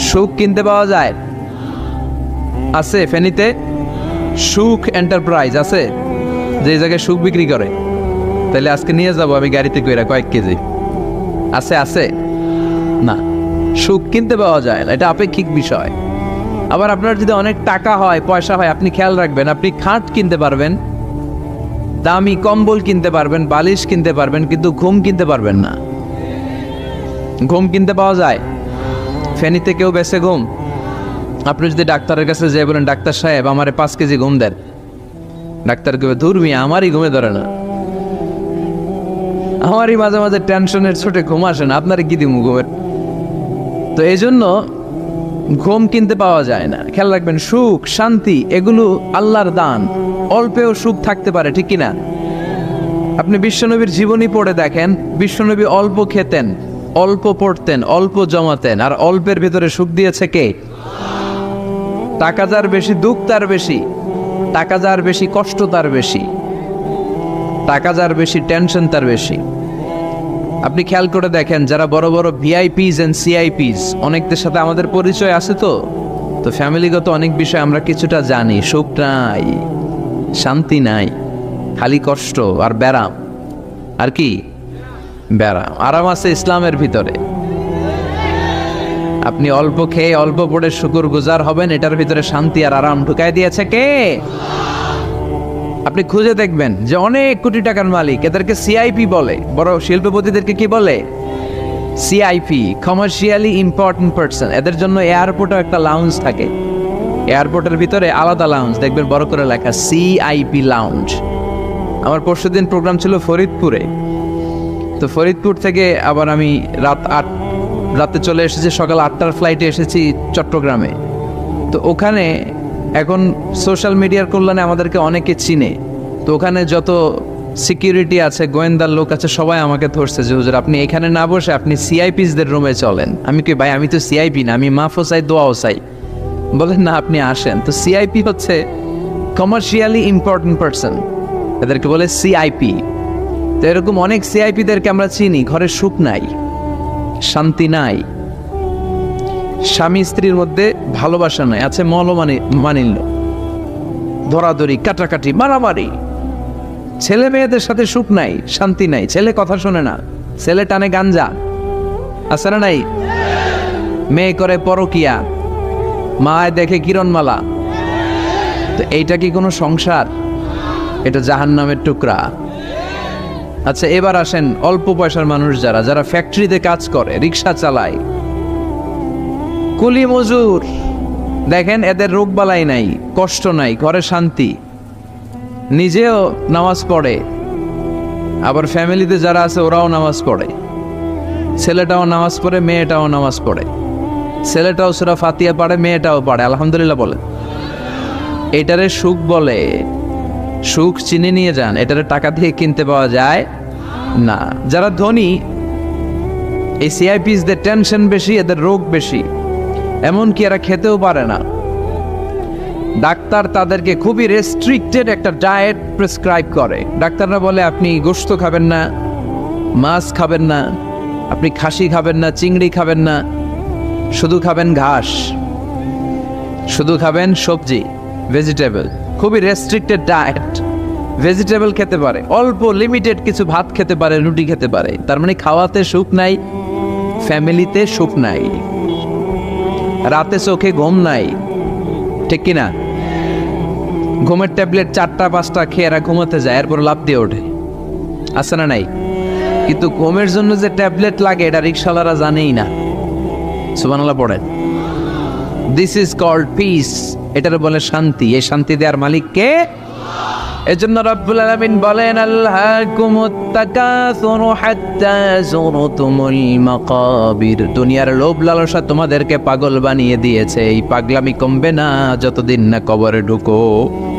সুখ কিনতে পাওয়া যায়? আছে ফেনীতে সুখ এন্টারপ্রাইজ আছে, যে জায়গায় সুখ বিক্রি করে। তাহলে আজকে নিয়ে যাব আমি গাড়িতে কইরা কয়েক কেজি। আছে? আছে না, সুখ কিনতে পাওয়া যায় না, এটা আপেক্ষিক বিষয়। আবার আপনার যদি অনেক টাকা হয়, পয়সা হয়, আপনি খেয়াল রাখবেন, আপনি খাট কিনতে পারবেন, দামি কম্বল কিনতে পারবেন, বালিশ কিনতে পারবেন, কিন্তু ঘুম কিনতে পারবেন না। ঘুম কিনতে পাওয়া যায়? ফেনীতে কেউ বেছে ঘুম? আপনি যদি ডাক্তারের কাছে যেয়ে বলেন, ডাক্তার সাহেব আমারে 5 কেজি ঘুম দেন, ডাক্তার কবে, ধুর মিয়া, আমারই ঘুমে ধরে না, আমারই মাঝে মাঝে টেনশনের ছোটে ঘুম আসে না, আপনার কি দিমু ঘুমের? তো এই জন্য ঘুম কিনতে পাওয়া যায় না। খেয়াল রাখবেন, সুখ শান্তি এগুলো আল্লাহর দান। অল্পেও সুখ থাকতে পারে, ঠিক কিনা? আপনি বিশ্বনবীর জীবনী পড়ে দেখেন, বিশ্বনবী অল্প খেতেন, অল্প পড়তেন, অল্প জমাতেন, আর অল্পের ভিতরে সুখ দিয়েছে কে? টাকা যার বেশি, দুঃখ তার বেশি। টাকা যার বেশি, কষ্ট তার বেশি। টাকা যার বেশি, টেনশন তার বেশি। আপনি খেয়াল করে দেখেন, যারা বড় বড় ভিআইপিস এন্ড সিআইপিস, অনেকদের সাথে আমাদের পরিচয় আছে তো, তো ফ্যামিলিগত অনেক বিষয় আমরা কিছুটা জানি, সুখ নাই, শান্তি নাই, খালি কষ্ট আর ব্যারাম। আর কি ব্যারাম? আরাম আছে ইসলামের ভিতরে। আপনি অল্প খেয়ে অল্প পড়ে শুকর গুজার হবেন, এটার ভিতরে শান্তি আর আরাম ঢুকাই দিয়েছে কে? আপনি খুঁজে দেখবেন যে অনেক কোটি টাকার মালিক, এদেরকে সিআইপি বলে। বড় শিল্পপতিদেরকে কি বলে? CIP, commercially important person. এদের জন্য এয়ারপোর্টে একটা লাউঞ্জ থাকে, এয়ারপোর্টের ভিতরে আলাদা লাউঞ্জ, দেখবেন বড় করে লেখা সিআইপি লাউঞ্জ। আমার পরশুদিন প্রোগ্রাম ছিল ফরিদপুরে, তো ফরিদপুর থেকে আবার আমি রাতে চলে এসেছি, সকাল 8টার ফ্লাইটে এসেছি চট্টগ্রামে। তো ওখানে এখন সোশ্যাল মিডিয়ার কল্যাণে আমাদেরকে অনেকে চিনে, তো ওখানে যত সিকিউরিটি আছে, গোয়েন্দার লোক আছে, সবাই আমাকে ধরছে যে হুজুর আপনি এখানে না বসে আপনি সিআইপিসদের রুমে চলেন। আমি কি ভাই, আমি তো সিআইপি না, আমি মাফও চাই দোয়াও চাই। বলেন না, আপনি আসেন। তো সিআইপি হচ্ছে কমার্শিয়ালি ইম্পর্টেন্ট পারসন, এদেরকে বলে সিআইপি। তো এরকম অনেক সিআইপিদেরকে আমরা চিনি, ঘরে সুখ নাই, শান্তি নাই, স্বামী স্ত্রীর মধ্যে ভালোবাসা নাই, আছে মানিল্য, ধরাধরি, কাটাকাটি, মারামারি, ছেলে মেয়েদের সাথে সুখ নাই, শান্তি নাই, ছেলে কথা শোনে না, ছেলে টানে গাঞ্জা, আছে না নাই? মেয়ে করে পরকিয়া, মায় দেখে কিরণমালা। তো এইটা কি কোনো সংসার? এটা জাহান্নামের টুকরা। আচ্ছা, এবার আসেন অল্প পয়সার মানুষ যারা ফ্যাক্টরিতে কাজ করে, রিক্সা চালায়, কুলি মজুর, দেখেন এদের রোগ বালাই নাই, কষ্ট নাই, ঘরে শান্তি, নিজেও নামাজ পড়ে, আবার ফ্যামিলিতে যারা আছে ওরাও নামাজ পড়ে, ছেলেটাও নামাজ পড়ে, মেয়েটাও নামাজ পড়ে, ছেলেটাও সূরা ফাতিহা পড়ে, মেয়েটাও পড়ে, আলহামদুলিল্লাহ বলে। এটারে সুখ বলে। সুখ চিনে নিয়ে যান, এটারে টাকা দিয়ে কিনতে পাওয়া যায় না। যারা ধনী, এই সিআইপিসদের টেনশন বেশি, এদের রোগ বেশি, এমনকি এরা খেতেও পারে না। ডাক্তার তাদেরকে খুবই রেস্ট্রিক্টেড একটা ডায়েট প্রেসক্রাইব করে। ডাক্তাররা বলে আপনি গোশত খাবেন না, মাছ খাবেন না, আপনি খাসি খাবেন না, চিংড়ি খাবেন না, শুধু খাবেন ঘাস, শুধু খাবেন সবজি, ভেজিটেবল। খুবই রেস্ট্রিক্টেড ডায়েট। ভেজিটেবল খেতে পারে, অল্প লিমিটেড কিছু ভাত খেতে পারে, রুটি খেতে পারে। তার মানে খাওয়াতে সুখ নাই, ফ্যামিলিতে সুখ নাই, রাতে চোখে ঘুম নাই, ঠিক কিনা? ঘুমের ট্যাবলেট 4টা 5টা খেয়ে এরা ঘুমাতে যায়, এরপর লাফ দিয়ে ওঠে, আছে না নাই? কিন্তু ঘুমের জন্য যে ট্যাবলেট লাগে এটা রিক্সাওয়ালারা জানেই না। সুবহানাল্লাহ পড়েন। দিস ইজ কল্ড পিস, এটার বলে শান্তি। এই শান্তি দেওয়ার মালিক কে? এজন্য রব্বুল আলামিন বলেন আল্লাহকুমুত তাকাসুরু হাত্তা যুরতুমুল মাকাবির। দুনিয়ার লোভ লালসা তোমাদেরকে পাগল বানিয়ে দিয়েছে। এই পাগলামি কমবে না যতদিন না কবরে ঢুকো।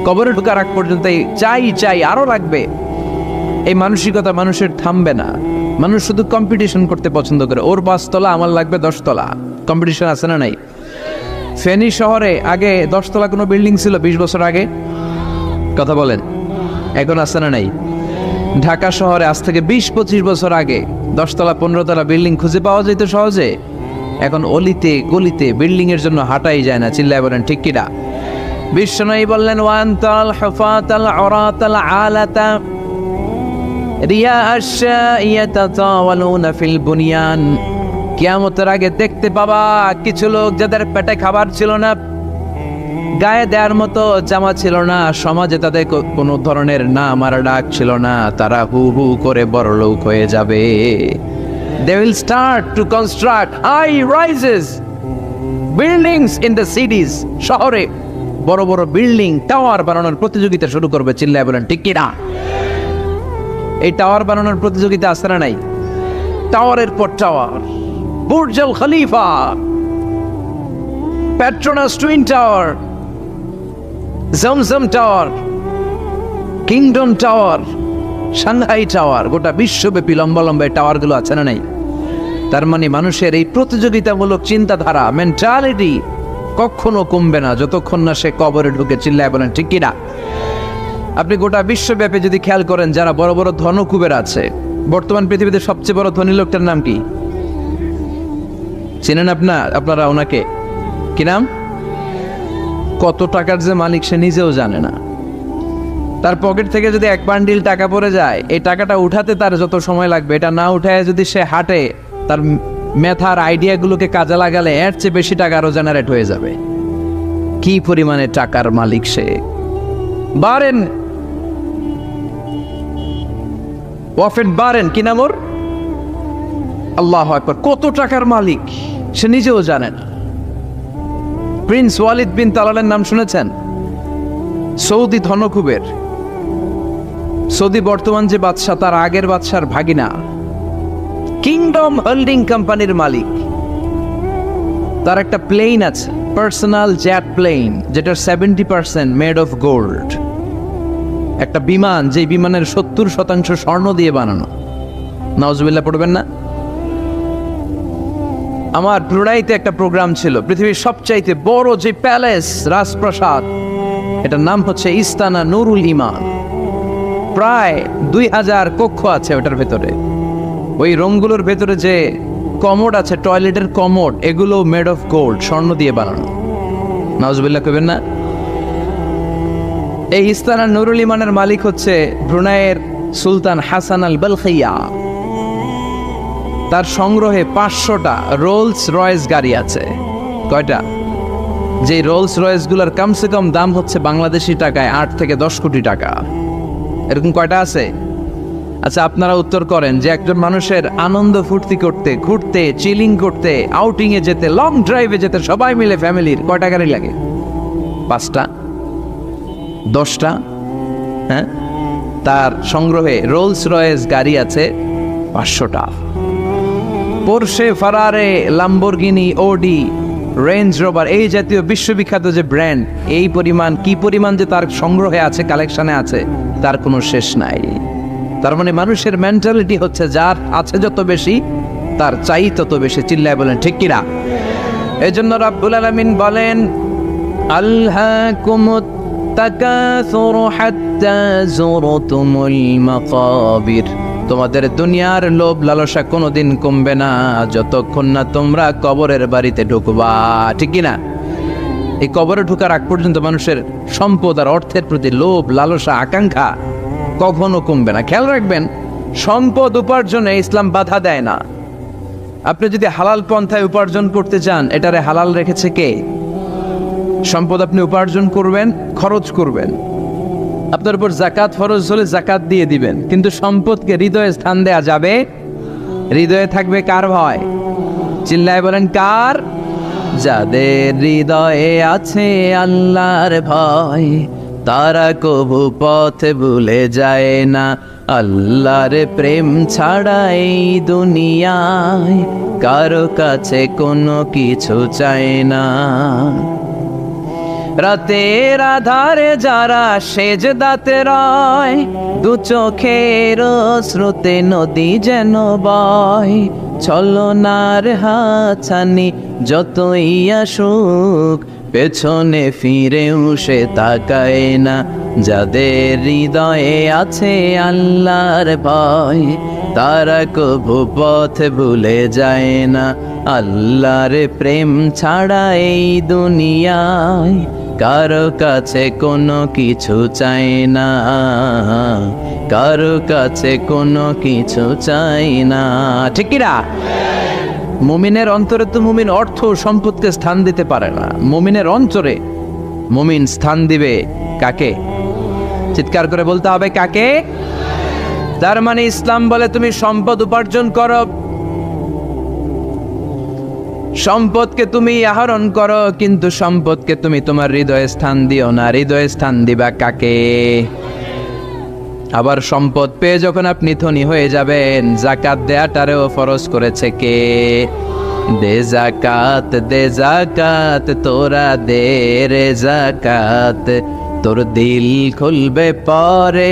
কবরে ঢোকার আগ পর্যন্ত চাই আরো লাগবে, এই মানসিকতা মানুষের থামবে না। মানুষ শুধু কম্পিটিশন করতে পছন্দ করে, ওর 5 তলা আমার লাগবে 10 তলা। কম্পিটিশন আছে না নাই? ফেনী শহরে আগে 10 তলা কোনো বিল্ডিং ছিল 20 বছর আগে? কথা বলেন, এখন আছে না নাই? ঢাকা শহরে আজ থেকে 20-25 বছর আগে 10 তলা 15 তলা বিল্ডিং খুঁজে পাওয়া যেত সহজে। এখন অলিতে গলিতে বিল্ডিং এর জন্য হাঁটাই যায় না। চিল্লায় বলেন ঠিক কিনা? বিশ্বনবী বললেন ওয়ান্তাল হুফাতাল উরাতাল আলাতা রিয়া আশ-শাইয়াতাতাওয়ালুনা ফিল বুনিয়ান। কিয়ামতের আগে দেখতে পাবা কিছু লোক যাদের পেটে খাবার ছিল না, গায়ে দেওয়ার মতো জামা ছিল না, সমাজে তাদের কোনো ধরনের নাম আর ডাক ছিল না, তারা হু হু করে বড়লোক হয়ে যাবে। They will start to construct high rises buildings in the cities. শহরে বড় বড় বিল্ডিং, টাওয়ার বানানোর প্রতিযোগিতা শুরু করবে। চিল্লায় বলেন ঠিক কিনা? এই টাওয়ার বানানোর প্রতিযোগিতা আছে না নাই? টাওয়ারের পর tower, Burj Al Khalifa, Petronas Twin Tower, Zamzam Tower, Kingdom Tower, Shanghai Tower, গোটা বিশ্বব্যাপী লম্বা লম্বা টাওয়ারগুলো আছে না নাই? তার মানে মানুষের এই প্রতিযোগিতামূলক চিন্তাধারা, মেন্টালিটি কখনো কমবে না যতক্ষণ না সে কবরে ঢুকে। চিল্লায় বলেন ঠিক কিনা? আপনি গোটা বিশ্বব্যাপী যদি খেয়াল করেন, যারা বড় বড় ধনকুবের আছে, বর্তমান পৃথিবীতে সবচেয়ে বড় ধনী লোকটার নাম কি? চেনেন আপনারা ওনাকে? কি নাম? কত টাকার যে মালিক সে নিজেও জানে না। তার পকেট থেকে যদি 1 বান্ডিল টাকা পড়ে যায়, এই টাকাটা উঠাতে তার যত সময় লাগবে, এটা না উঠায় যদি সে হাঁটে, তার মেথার আইডিয়াগুলোকে কাজে লাগালে এর চেয়ে বেশি টাকা আরো জেনারেট হয়ে যাবে। কি পরিমাণে টাকার মালিক সে! বারেন ওয়াফেট বারেন, কি নাম ওর? আল্লাহু আকবার! কত টাকার মালিক সে নিজেও জানে না। প্রিন্স ওয়ালিদ বিন তালালের নাম শুনেছেন? সৌদি ধনকুবের, সৌদি বর্তমান যে বাদশা তার আগের বাদশার ভাগিনা, কিংডম হোল্ডিং কোম্পানির মালিক। তার একটা প্লেন আছে, পার্সোনাল জেট প্লেন, যেটার 70% মেড অফ গোল্ড। একটা বিমান, যে বিমানের 70% স্বর্ণ দিয়ে বানানো। নাউজুবিল্লাহ পড়বেন না? আমার ব্রুনাইতে একটা প্রোগ্রাম ছিল, পৃথিবীর সবচাইতে বড় যে প্যালেস, রাজপ্রাসাদ, এটার নাম হচ্ছে ইস্তানা নুরুল ইমান। প্রায় 2000 কক্ষ আছে ওটার ভেতরে। ওই রুমগুলোর ভেতরে যে কমোড আছে, টয়লেটের কমোড, এগুলো মেড অফ গোল্ড, স্বর্ণ দিয়ে বানানো। নাউজুবিল্লাহ কইবেন না? এই ইস্তানা নুরুল ইমানের মালিক হচ্ছে ব্রুনাইয়ের সুলতান হাসান আল বলখিয়া। তার সংগ্রহে 500টা রোলস রয়েস গাড়ি আছে। কয়টা? যে রোলস রয়েস গুলার কমসে কম দাম হচ্ছে বাংলাদেশি টাকায় 8 থেকে 10 কোটি টাকা। এরকম কয়টা আছে? আচ্ছা, আপনারা উত্তর করেন যে একজন মানুষের আনন্দ ফুর্তি করতে, ঘুরতে, চিলিং করতে, আউটিং এ যেতে, লং ড্রাইভে যেতে সবাই মিলে ফ্যামিলির কয়টা গাড়ি লাগে? 5টা, 10টা? হ্যাঁ, তার সংগ্রহে রোলস রয়েস গাড়ি আছে 500টা। পোরশে, ফারারে, লাম্বরগিনি, ওডি, রেঞ্জ রোভার, এই জাতীয় বিশ্ববিখ্যাত যে ব্র্যান্ড, এই পরিমাণ, কি পরিমাণ যে তার সংগ্রহে আছে, কালেকশনে আছে, তার কোনো শেষ নাই। তার মানে মানুষের মেন্টালিটি হচ্ছে যার আছে যত বেশি তার চাই তত বেশি। চিল্লায় বলেন ঠিক কিনা? এই জন্য রাব্বুল আলামিন বলেন, আলহাকুমুত তাকাসুরু হাত্তা যুরতুমুল মাকাবির। তোমাদের দুনিয়ার লোভ লালসা কোনোদিন কমবে না যতক্ষণ না তোমরা কবরের বাড়িতে ঢুকবা। ঠিক কিনা? এই কবরে ঢোকার আগ পর্যন্ত মানুষের সম্পদ আর অর্থের প্রতি লোভ লালসা আকাঙ্ক্ষা কখনো কমবে না। খেয়াল রাখবেন, সম্পদ উপার্জনে ইসলাম বাধা দেয় না। আপনি যদি হালাল পন্থায় উপার্জন করতে চান, এটারে হালাল রেখেছে কে? সম্পদ আপনি উপার্জন করবেন, খরচ করবেন, আপনার উপর জাকাত ফরজ হলে জাকাত দিয়ে দিবেন, কিন্তু সম্পদকে হৃদয়ে স্থান দেয়া যাবে? হৃদয়ে থাকবে কার ভয়? চিল্লায় বলেন কার? যাদের হৃদয়ে আছে আল্লাহর ভয়, তারা কবু পথ ভুলে যায় না। আল্লাহর প্রেম ছাড়া এই দুনিয়ায় কারো কাছে কোনো কিছু চায় না। রাতের আধারে যারা সেজদাতে রয়, দু চোখের স্রোতে নদী যেন বয়। ছলনার হাতছানি যতই আসুক, পেছনে ফিরেও সে তাকায় না। যাদের হৃদয়ে আছে আল্লাহর ভয়, তারা কবু পথ ভুলে যায় না। আল্লাহর প্রেম ছাড়া এই দুনিয়ায় কারো কাছে কোনো কিছু চাই না, কারো কাছে কোনো কিছু চাই না। ঠিক কিনা? মুমিনের অন্তরে তো মুমিন অর্থ সম্পদকে স্থান দিতে পারে না। মুমিনের অন্তরে মুমিন স্থান দিবে কাকে? চিৎকার করে বলতে হবে কাকে? তার মানে ইসলাম বলে তুমি সম্পদ উপার্জন করো, সম্পদকে তুমি আহরণ করো, কিন্তু সম্পদকে তুমি তোমার হৃদয়ে স্থান দিও না। হৃদয়ে স্থান দিবা কাকে? আবার সম্পদ পেয়ে যখন আপনি ধনী হয়ে যাবেন, জাকাত দেয়াটারেও ফরজ করেছে কে? দে জাকাত, দে জাকাত, তোরা দে রে জাকাত। তোর দিল খুলবে পরে,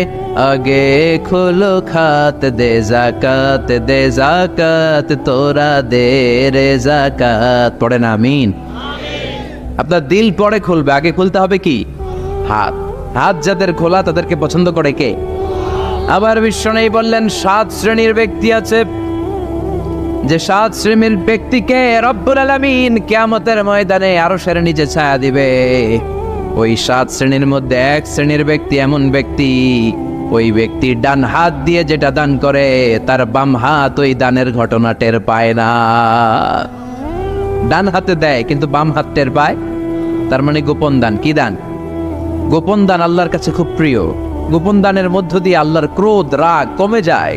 আগে খুলো খাত। দে জাকাত, দে জাকাত, তোরা দে রে জাকাত। পড়েন আমিন। আপনার দিল পরে খুলবে, আগে খুলতে হবে কি? হাত। হাত যাদের খোলা তাদেরকে পছন্দ করে কে? আবার বিশ্বনবী বললেন 7 শ্রেণীর ব্যক্তি আছে, যে 7 শ্রেণীর ব্যক্তিকে রব্বুল আলামিন কিয়ামতের ময়দানে আরশের নিচে ছায়া দিবে। ওই 7 শ্রেণীর মধ্যে এক শ্রেণীর ব্যক্তি এমন ব্যক্তি, ওই ব্যক্তি ডান হাত দিয়ে যেটা দান করে তার বাম হাত ওই দানের ঘটনা টের পায় না। ডান হাতে দেয় কিন্তু বাম হাত টের পায়, তার মানে গোপন দান। কি দান? গোপন দান আল্লাহর কাছে খুব প্রিয়। গোপন দানের মধ্য দিয়ে আল্লাহর ক্রোধ রাগ কমে যায়।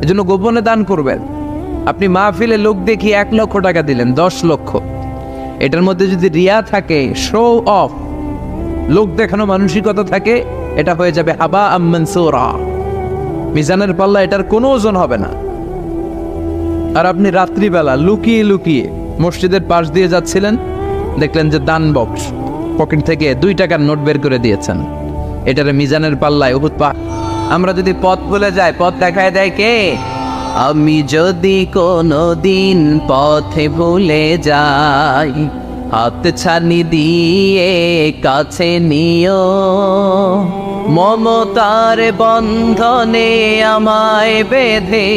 এজন্য গোপনে দান করবেন। আপনি মাহফিলে লোক দেখিয়ে 1 লক্ষ টাকা দিলেন, 10 লক্ষ, এটার মধ্যে যদি রিয়া থাকে, শো অফ, লোক দেখানো মানসিকতা থাকে, এটা হয়ে যাবে হাবা মানসুরা, মিজানের পাল্লা এটার কোনো ওজন হবে না। আর আপনি রাত্রিবেলা লুকিয়ে লুকিয়ে মসজিদের পাশ দিয়ে যাচ্ছিলেন, দেখলেন যে দান বক্স, পকেট থেকে 2 টাকার নোট বের করে দিয়েছেন, এটার মিজানের পাল্লায় উহুদ পাহাড়। আমরা যদি পথ ভুলে যাই, পথ দেখায় দেয় কে? আমি যদি কোনদিন পথে ভুলে যাই, হাত ছানি দিয়ে কাছে নিও, মমতার বন্ধনে আমায় বেঁধে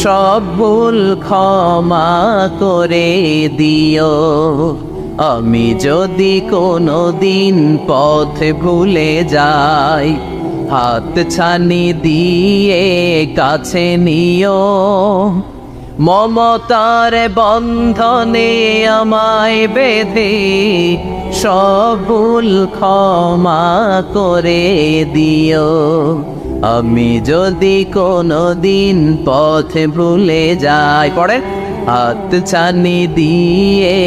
সব ভুল ক্ষমা করে দিও। আমি যদি কোনদিন পথে ভুলে যাই, হাত ছানি দিয়ে কাছে নিও, মমতার বন্ধনে আমায় বেঁধে সব ভুল ক্ষমা করে দিও। আমি যদি কোনদিন পথে ভুলে যাই, পড়ে, হাত ছানি দিয়ে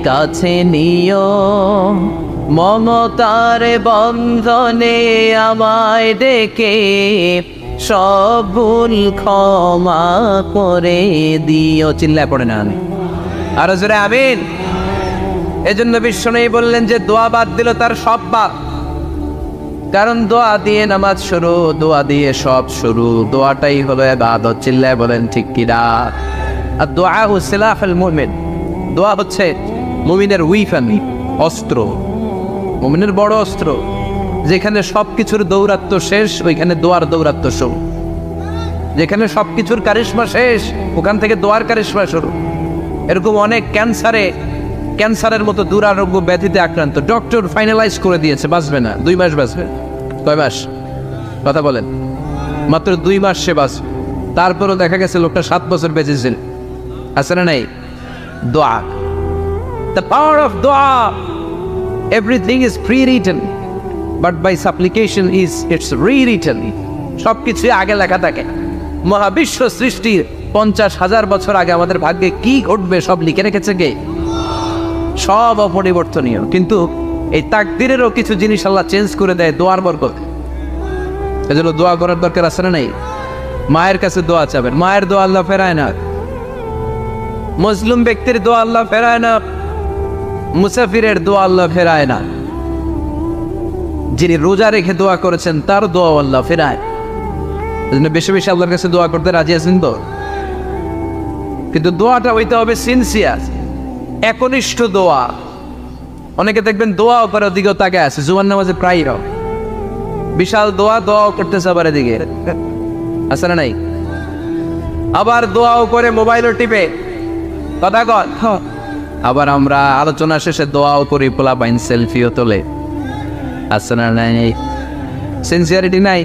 কাছে নিও, মমতার বন্ধনে আমায় ডেকে সব ভুল ক্ষমা করে দিও। চিল্লায় পড়ে না আমি আরো জোরে আমিন। এজন্য বিশ্বনবী বললেন যে দোয়া বাদ দিল তার সব বাদ। কারণ দোয়া দিয়ে নামাজ শুরু, দোয়া দিয়ে সব শুরু, দোয়াটাই হলো ইবাদত। চিল্লায় বলেন ঠিক কিনা? আর দোয়া সিলাহুল মুমিন, দোয়া হচ্ছে মুমিনের উইফান, অস্ত্র, মুমিনের বড় অস্ত্র। যেখানে সবকিছুর দৌরাত্ম শেষ, ওইখানে দোয়ার দৌরাত্ম শুরু। যেখানে সবকিছুর কারিশমা শেষ, ওখান থেকে দোয়ার কারিশমা শুরু। এরকম অনেক ক্যান্সারের মতো দুরারোগ্য ব্যাধিতে আক্রান্ত, ডক্টর ফাইনালাইজ করে দিয়েছে বাঁচবে না, 2 মাস বাঁচবে। কয় মাস? কথা বলেন। মাত্র 2 মাস সে বাঁচবে। তারপরও দেখা গেছে লোকটা 7 বছর বেঁচেছিল। আছে না নাই? দোয়া, the power of dua. Everything is pre-written, but by supplication it's re-written. সবকিছু আগে লেখা থাকে। মহাবিশ্ব সৃষ্টির 50,000 বছর আগে আমাদের ভাগ্যে কি ঘটবে সব লিখে রেখেছে কে? সব অপরিবর্তনীয়। কিন্তু এই তাকদিরেরও কিছু জিনিস আল্লাহ চেঞ্জ করে দেয় দোয়ার বরকত। এজন্য দোয়া করার দরকার আছে না নাই? মায়ের কাছে দোয়া চাবেন, মায়ের দোয়া আল্লাহ ফেরায় না। মুসলিম ব্যক্তির দোয়া আল্লাহ ফেরায় না, মুসাফিরের দোয়া আল্লাহ ফেরায় না। যিনি রোজা রেখে দোয়া করেছেন তার দোয়া আল্লাহ ফেরায়। এজন্য বেশি বেশি আল্লাহর কাছে দোয়া করতে রাজি আছেন তো? কিন্তু দোয়াটা হইতে হবে সিনসিয়ার, একনিষ্ঠ দোয়া। অনেকে দেখবেন দোয়া করে ওদিকেও তাকে আছে, জুমার নামাজে প্রায় বিশাল দোয়া করতেছে, আবার এদিকে আছে না নাই? আবার দোয়াও করে মোবাইলও টিপে, কথা কন। আবার আমরা আলোচনা শেষে দোয়াও করি, পোলা বাইন সেলফিও তোলে, আছে না নাই? সিনসিয়ারিটি নাই।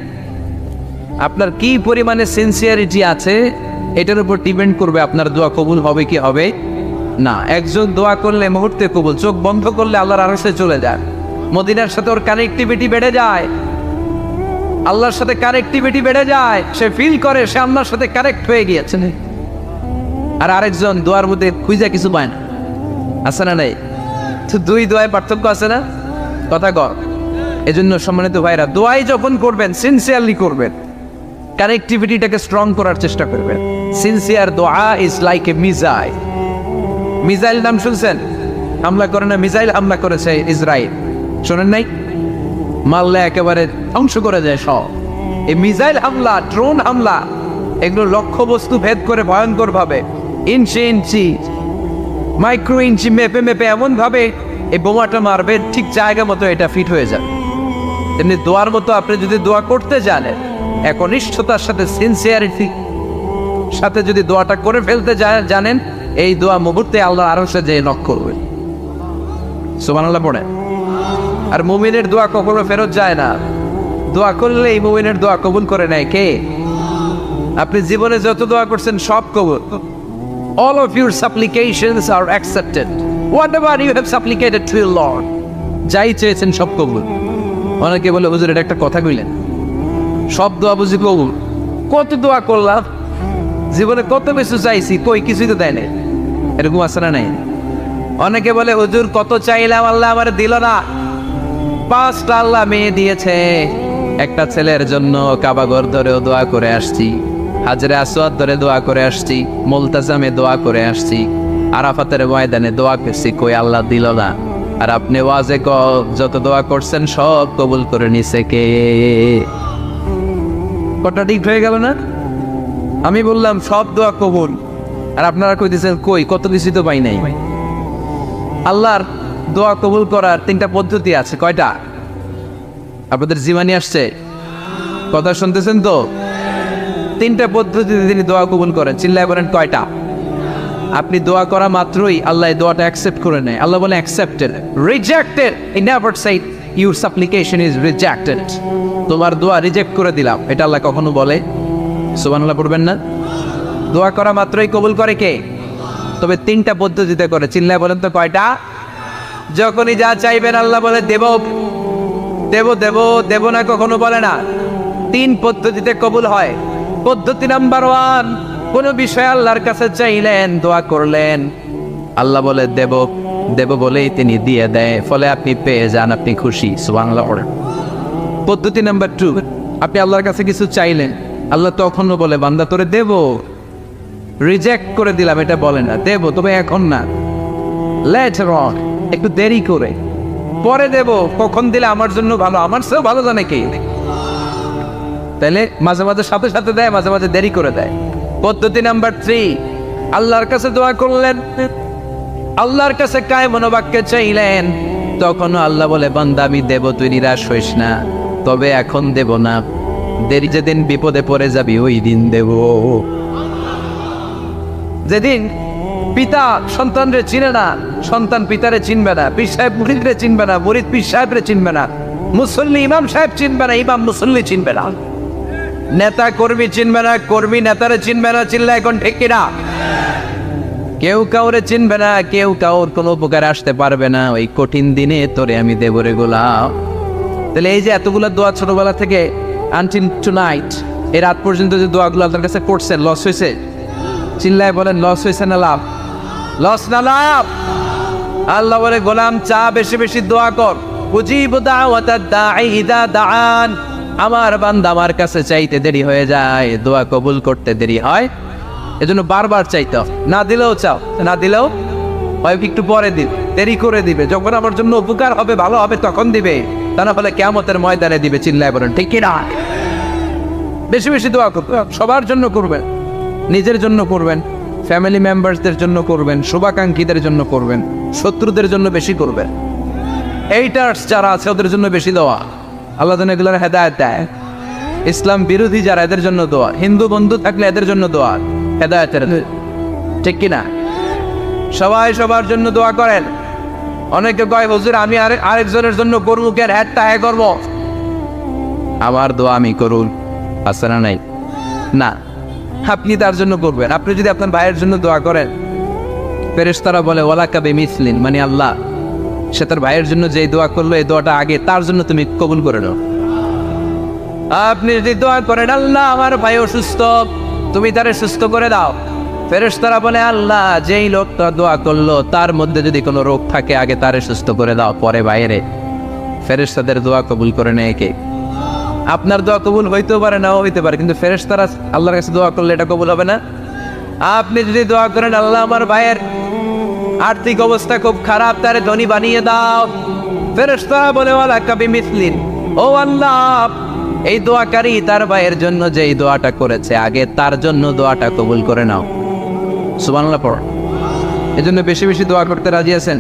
আপনার কি পরিমাণে সিনসিয়ারিটি আছে এটার উপর ডিপেন্ড করবে আপনার দোয়া কবুল হবে কি হবে না। একজন দোয়া করলে মুহূর্তে কবুল, চোখ বন্ধ করলে আল্লাহর আরশে চলে যায়। মদিনার সাথে ওর কানেক্টিভিটি বেড়ে যায়, আল্লাহর সাথে কানেক্টিভিটি বেড়ে যায়। সে ফিল করে সে আল্লাহর সাথে কানেক্ট হয়ে গিয়েছে। আর আরেকজন দোয়ার মধ্যে খুঁজে কিছু পায় না, আছে না নাই? তো 2 দোয়ায় পার্থক্য আছে না? কথা কর। এজন্য সম্মানিত ভাইরা, দোয়াই যখন করবেন সিনসিয়ারলি করবেন, কানেক্টিভিটিটাকে স্ট্রং করার চেষ্টা করবেন। সিনসিয়ার দোয়া is like a missile. Missile নাম শুনছেন? হামলা করে না, মিসাইল হামলা করেছে ইসরায়েল, শোনেন নাই? মারলে একেবারে ধ্বংস করে যায় সব। এই মিসাইল হামলা, ড্রোন হামলা, এগুলো লক্ষ্য বস্তু ভেদ করে ভয়ঙ্কর ভাবে, ইঞ্চি ইঞ্চি, মাইক্রো ইঞ্চি মেপে মেপে এমন ভাবে এই বোমাটা মারবে ঠিক জায়গা মতো এটা ফিট হয়ে যাবে। তেমনি দোয়ার মতো আপনি যদি দোয়া করতে জানেন, একনিষ্ঠতার সাথে সিনসিয়ারিটি সাথে যদি দোয়াটা করে ফেলতে জানেন, এই দোয়া মুহূর্তে আল্লাহ আরশে যেয়ে নক করবে। সুবহানাল্লাহ পড়ে। আর মুমিনের দোয়া কখনো ফেরত যায় না। দোয়া করলে এই মুমিনের দোয়া কবুল করে নেয় কে? আপনি জীবনে যত দোয়া করছেন সব কবুল। All of your supplications are accepted. Whatever you have supplicated to your Lord, যাই চেয়েছেন সব কবুল। অনেকে বলে হুজুর এটা একটা কথা কইলেন, সব দোয়া বুঝি কবুল? কত দোয়া করলাম, জীবনে কত কিছু চাইছি, কই কিছুই তো দেয় নাই। এরকম আছে না নাই? অনেকে বলে হুজুর কত চাইলাম আল্লাহ আমার দিল না। 5টা আল্লাহ মেয়ে দিয়েছে, একটা ছেলের জন্য কাবাঘর ধরেও দোয়া করে আসছি, হাজরে আসওয়াদ ধরে দোয়া করে আসছি, মুলতাজামে দোয়া করে আসছি, আরাফাতের ময়দানে দোয়া করছি, কই আল্লাহ দিল না। আর আপনি ওয়াজে যত দোয়া করছেন সব কবুল করে নিছে কে? কটা ঠিক হয়ে গেল না? আমি বললাম সব দোয়া কবুল, আর আপনারা কইতেছেন কই কত কিছু তো পাই নাই। আল্লাহর দোয়া কবুল করার 3টা পদ্ধতি আছে। কয়টা? আপনাদের জীবনে আসছে? কথা শুনতেছেন তো? 3টা পদ্ধতিতে তিনি দোয়া কবুল করেন। চিল্লায় বলেন কয়টা? আপনি দোয়া করা মাত্রই আল্লাহ দোয়াটা অ্যাকসেপ্ট করে নেয়। আল্লাহ বলে accepted, rejected he never shed your সাপ্লিকেশন is rejected. তোমার দোয়া রিজেক্ট করে দিলাম, এটা আল্লাহ কখনো বলে? সুবহানাল্লাহ পড়বেন না? দোয়া করা মাত্রই কবুল করে কে? তবে 3টা পদ্ধতিতে করে। চিল্লায় বলেন তো কয়টা? যখনই যা চাইবেন আল্লাহ বলে দেব দেব দেব দেব না, কখনো বলে না। 3 পদ্ধতিতে কবুল হয়। পদ্ধতি নাম্বার 1, কোন বিষয় আল্লাহর কাছে চাইলেন, দোয়া করলেন, আল্লাহ বলে দেব দেব বলেই তিনি দিয়ে দেয়, ফলে আপনি পেয়ে যান, আপনি খুশি। সুবহানাল্লাহ পড়েন। পদ্ধতি নাম্বার 2, আপনি আল্লাহর কাছে কিছু চাইলেন, আল্লাহ তখনও বলে বান্দা তোরে দেব, রিজেক্ট করে দিলাম এটা বলে না, দেব তবে এখন না, লেটার অন, একটু দেরি করে, পরে দেব, কখন দিলে আমার জন্য ভালো, আমার চেয়েও ভালো জানে কে। তাহলে মাঝে মাঝে সাথে সাথে দেয়, মাঝে মাঝে দেরি করে দেয়। পদ্ধতি নাম্বার 3, আল্লাহর কাছে দোয়া করলেন, আল্লাহর কাছে কায় মনোবাক্যে চাইলেন, তখন আল্লাহ বলে বান্দা আমি দেব, তুই নিরাশ হইস না, তবে এখন দেব না, দেরি যেদিন বিপদে পড়ে যাবি ওই দিন দেব। যেদিন পিতা সন্তানরে চিনে না, সন্তান পিতারে চিনবে না, পীর সাহেব মুরিদরে চিনবে না, মুরিদ পীর সাহেবরে চিনবে না, মুসল্লি ইমাম সাহেব চিনবে না, ইমাম মুসল্লি চিনবে না, নেতা কর্মী চিনবে না, কর্মী নেতারে চিনবে না। চিল্লা এখন ঠিক কিনা? কেউ কাউরে চিনবে না, কেউ কাউর কোনো উপকার আসতে পারবে না, ওই কঠিন দিনে তোরে আমি দেব রে গোলাম। তাহলে এই যে এতগুলো দোয়া ছোটবেলা থেকে আনটিল টুনাইট, এই রাত পর্যন্ত যে দোয়াগুলো আল্লাহর কাছে করছেন, লস হয়েছে? চিল্লায় বলেন লস হয়েছে না লাভ? লস না লাভ? আল্লাহ বলে গোলাম চা বেশি বেশি দোয়া কর, উজিবু দাওয়াতাদ দাঈ ইযা দাআন। আমার বান্দা আমার কাছে চাইতে দেরি হয়ে যায়, দোয়া কবুল করতে দেরি হয়, এজন্য বারবার চাইতে হয়। না দিলেও চাও, না দিলেও হয় একটু পরে দিবে, দেরি করে দিবে, যখন আমার জন্য উপকার হবে, ভালো হবে তখন দিবে, তা না হলে কিয়ামতের ময়দানে দিবে। চিল্লায় বলেন ঠিক কি না? বেশি বেশি দোয়া করবেন, সবার জন্য করবেন, নিজের জন্য করবেন, ফ্যামিলি মেম্বারসদের জন্য করবেন, শুভাকাঙ্ক্ষীদের জন্য করবেন, শত্রুদের জন্য বেশি করবেন, এইটার্স যারা আছে ওদের জন্য বেশি দোয়া। আল্লাহ যেন এগুলোর হেদায়েত দেয়। ইসলাম বিরোধী যারা এদের জন্য দোয়া, হিন্দু বন্ধু থাকলে এদের জন্য দোয়া, হেদায়েতের, ঠিক কিনা? সবাই সবার জন্য দোয়া করেন। অনেকে কয় হুজুর আমি আরেকজনের জন্য করবো কেন, হ্যাটটা হ্যাঁ করবো, আমার দোয়া আমি করুন, আছে না নাই? না, আপনি তার জন্য করবেন। আপনি যদি আপনার ভাইয়ের জন্য দোয়া করেন, ফেরেশতারা বলে ওয়ালাকা বিমিসলিন, মানে আল্লাহ সে তার ভাইয়ের জন্য যেই দোয়া করলো এই দোয়াটা আগে তার জন্য তুমি কবুল করে নাও। আপনি যদি দোয়া করেন আল্লাহ আমার ভাই অসুস্থ, তুমি তারে সুস্থ করে দাও, ফেরেশতারা বলে আল্লাহ যেই লোকটা দোয়া করলো তার মধ্যে যদি কোনো রোগ থাকে আগে তারে সুস্থ করে দাও, পরে বাইরে। ফেরেশতাদের দোয়া কবুল করে নেয় কে? আপনার দোয়া কবুল হইতেও পারে, নাও হইতে পারে, কিন্তু ফেরেশতারা আল্লাহর কাছে দোয়া করলে এটা কবুল হবে না। আপনি যদি দোয়া করেন আল্লাহ আমার ভাইয়ের আর্থিক অবস্থা খুব খারাপ, তারে ধনী বানিয়ে দাও, ফেরেশতারা বলে ওয়ালাকা বিমিসলিন, ও আল্লাহ এই দোয়াকারী তার ভাইয়ের জন্য যেই দোয়াটা করেছে আগে তার জন্য দোয়াটা কবুল করে নাও। সুবহানাল্লাহ পড়ো। এজন্য বেশি বেশি দোয়া করতে রাজি আছেন?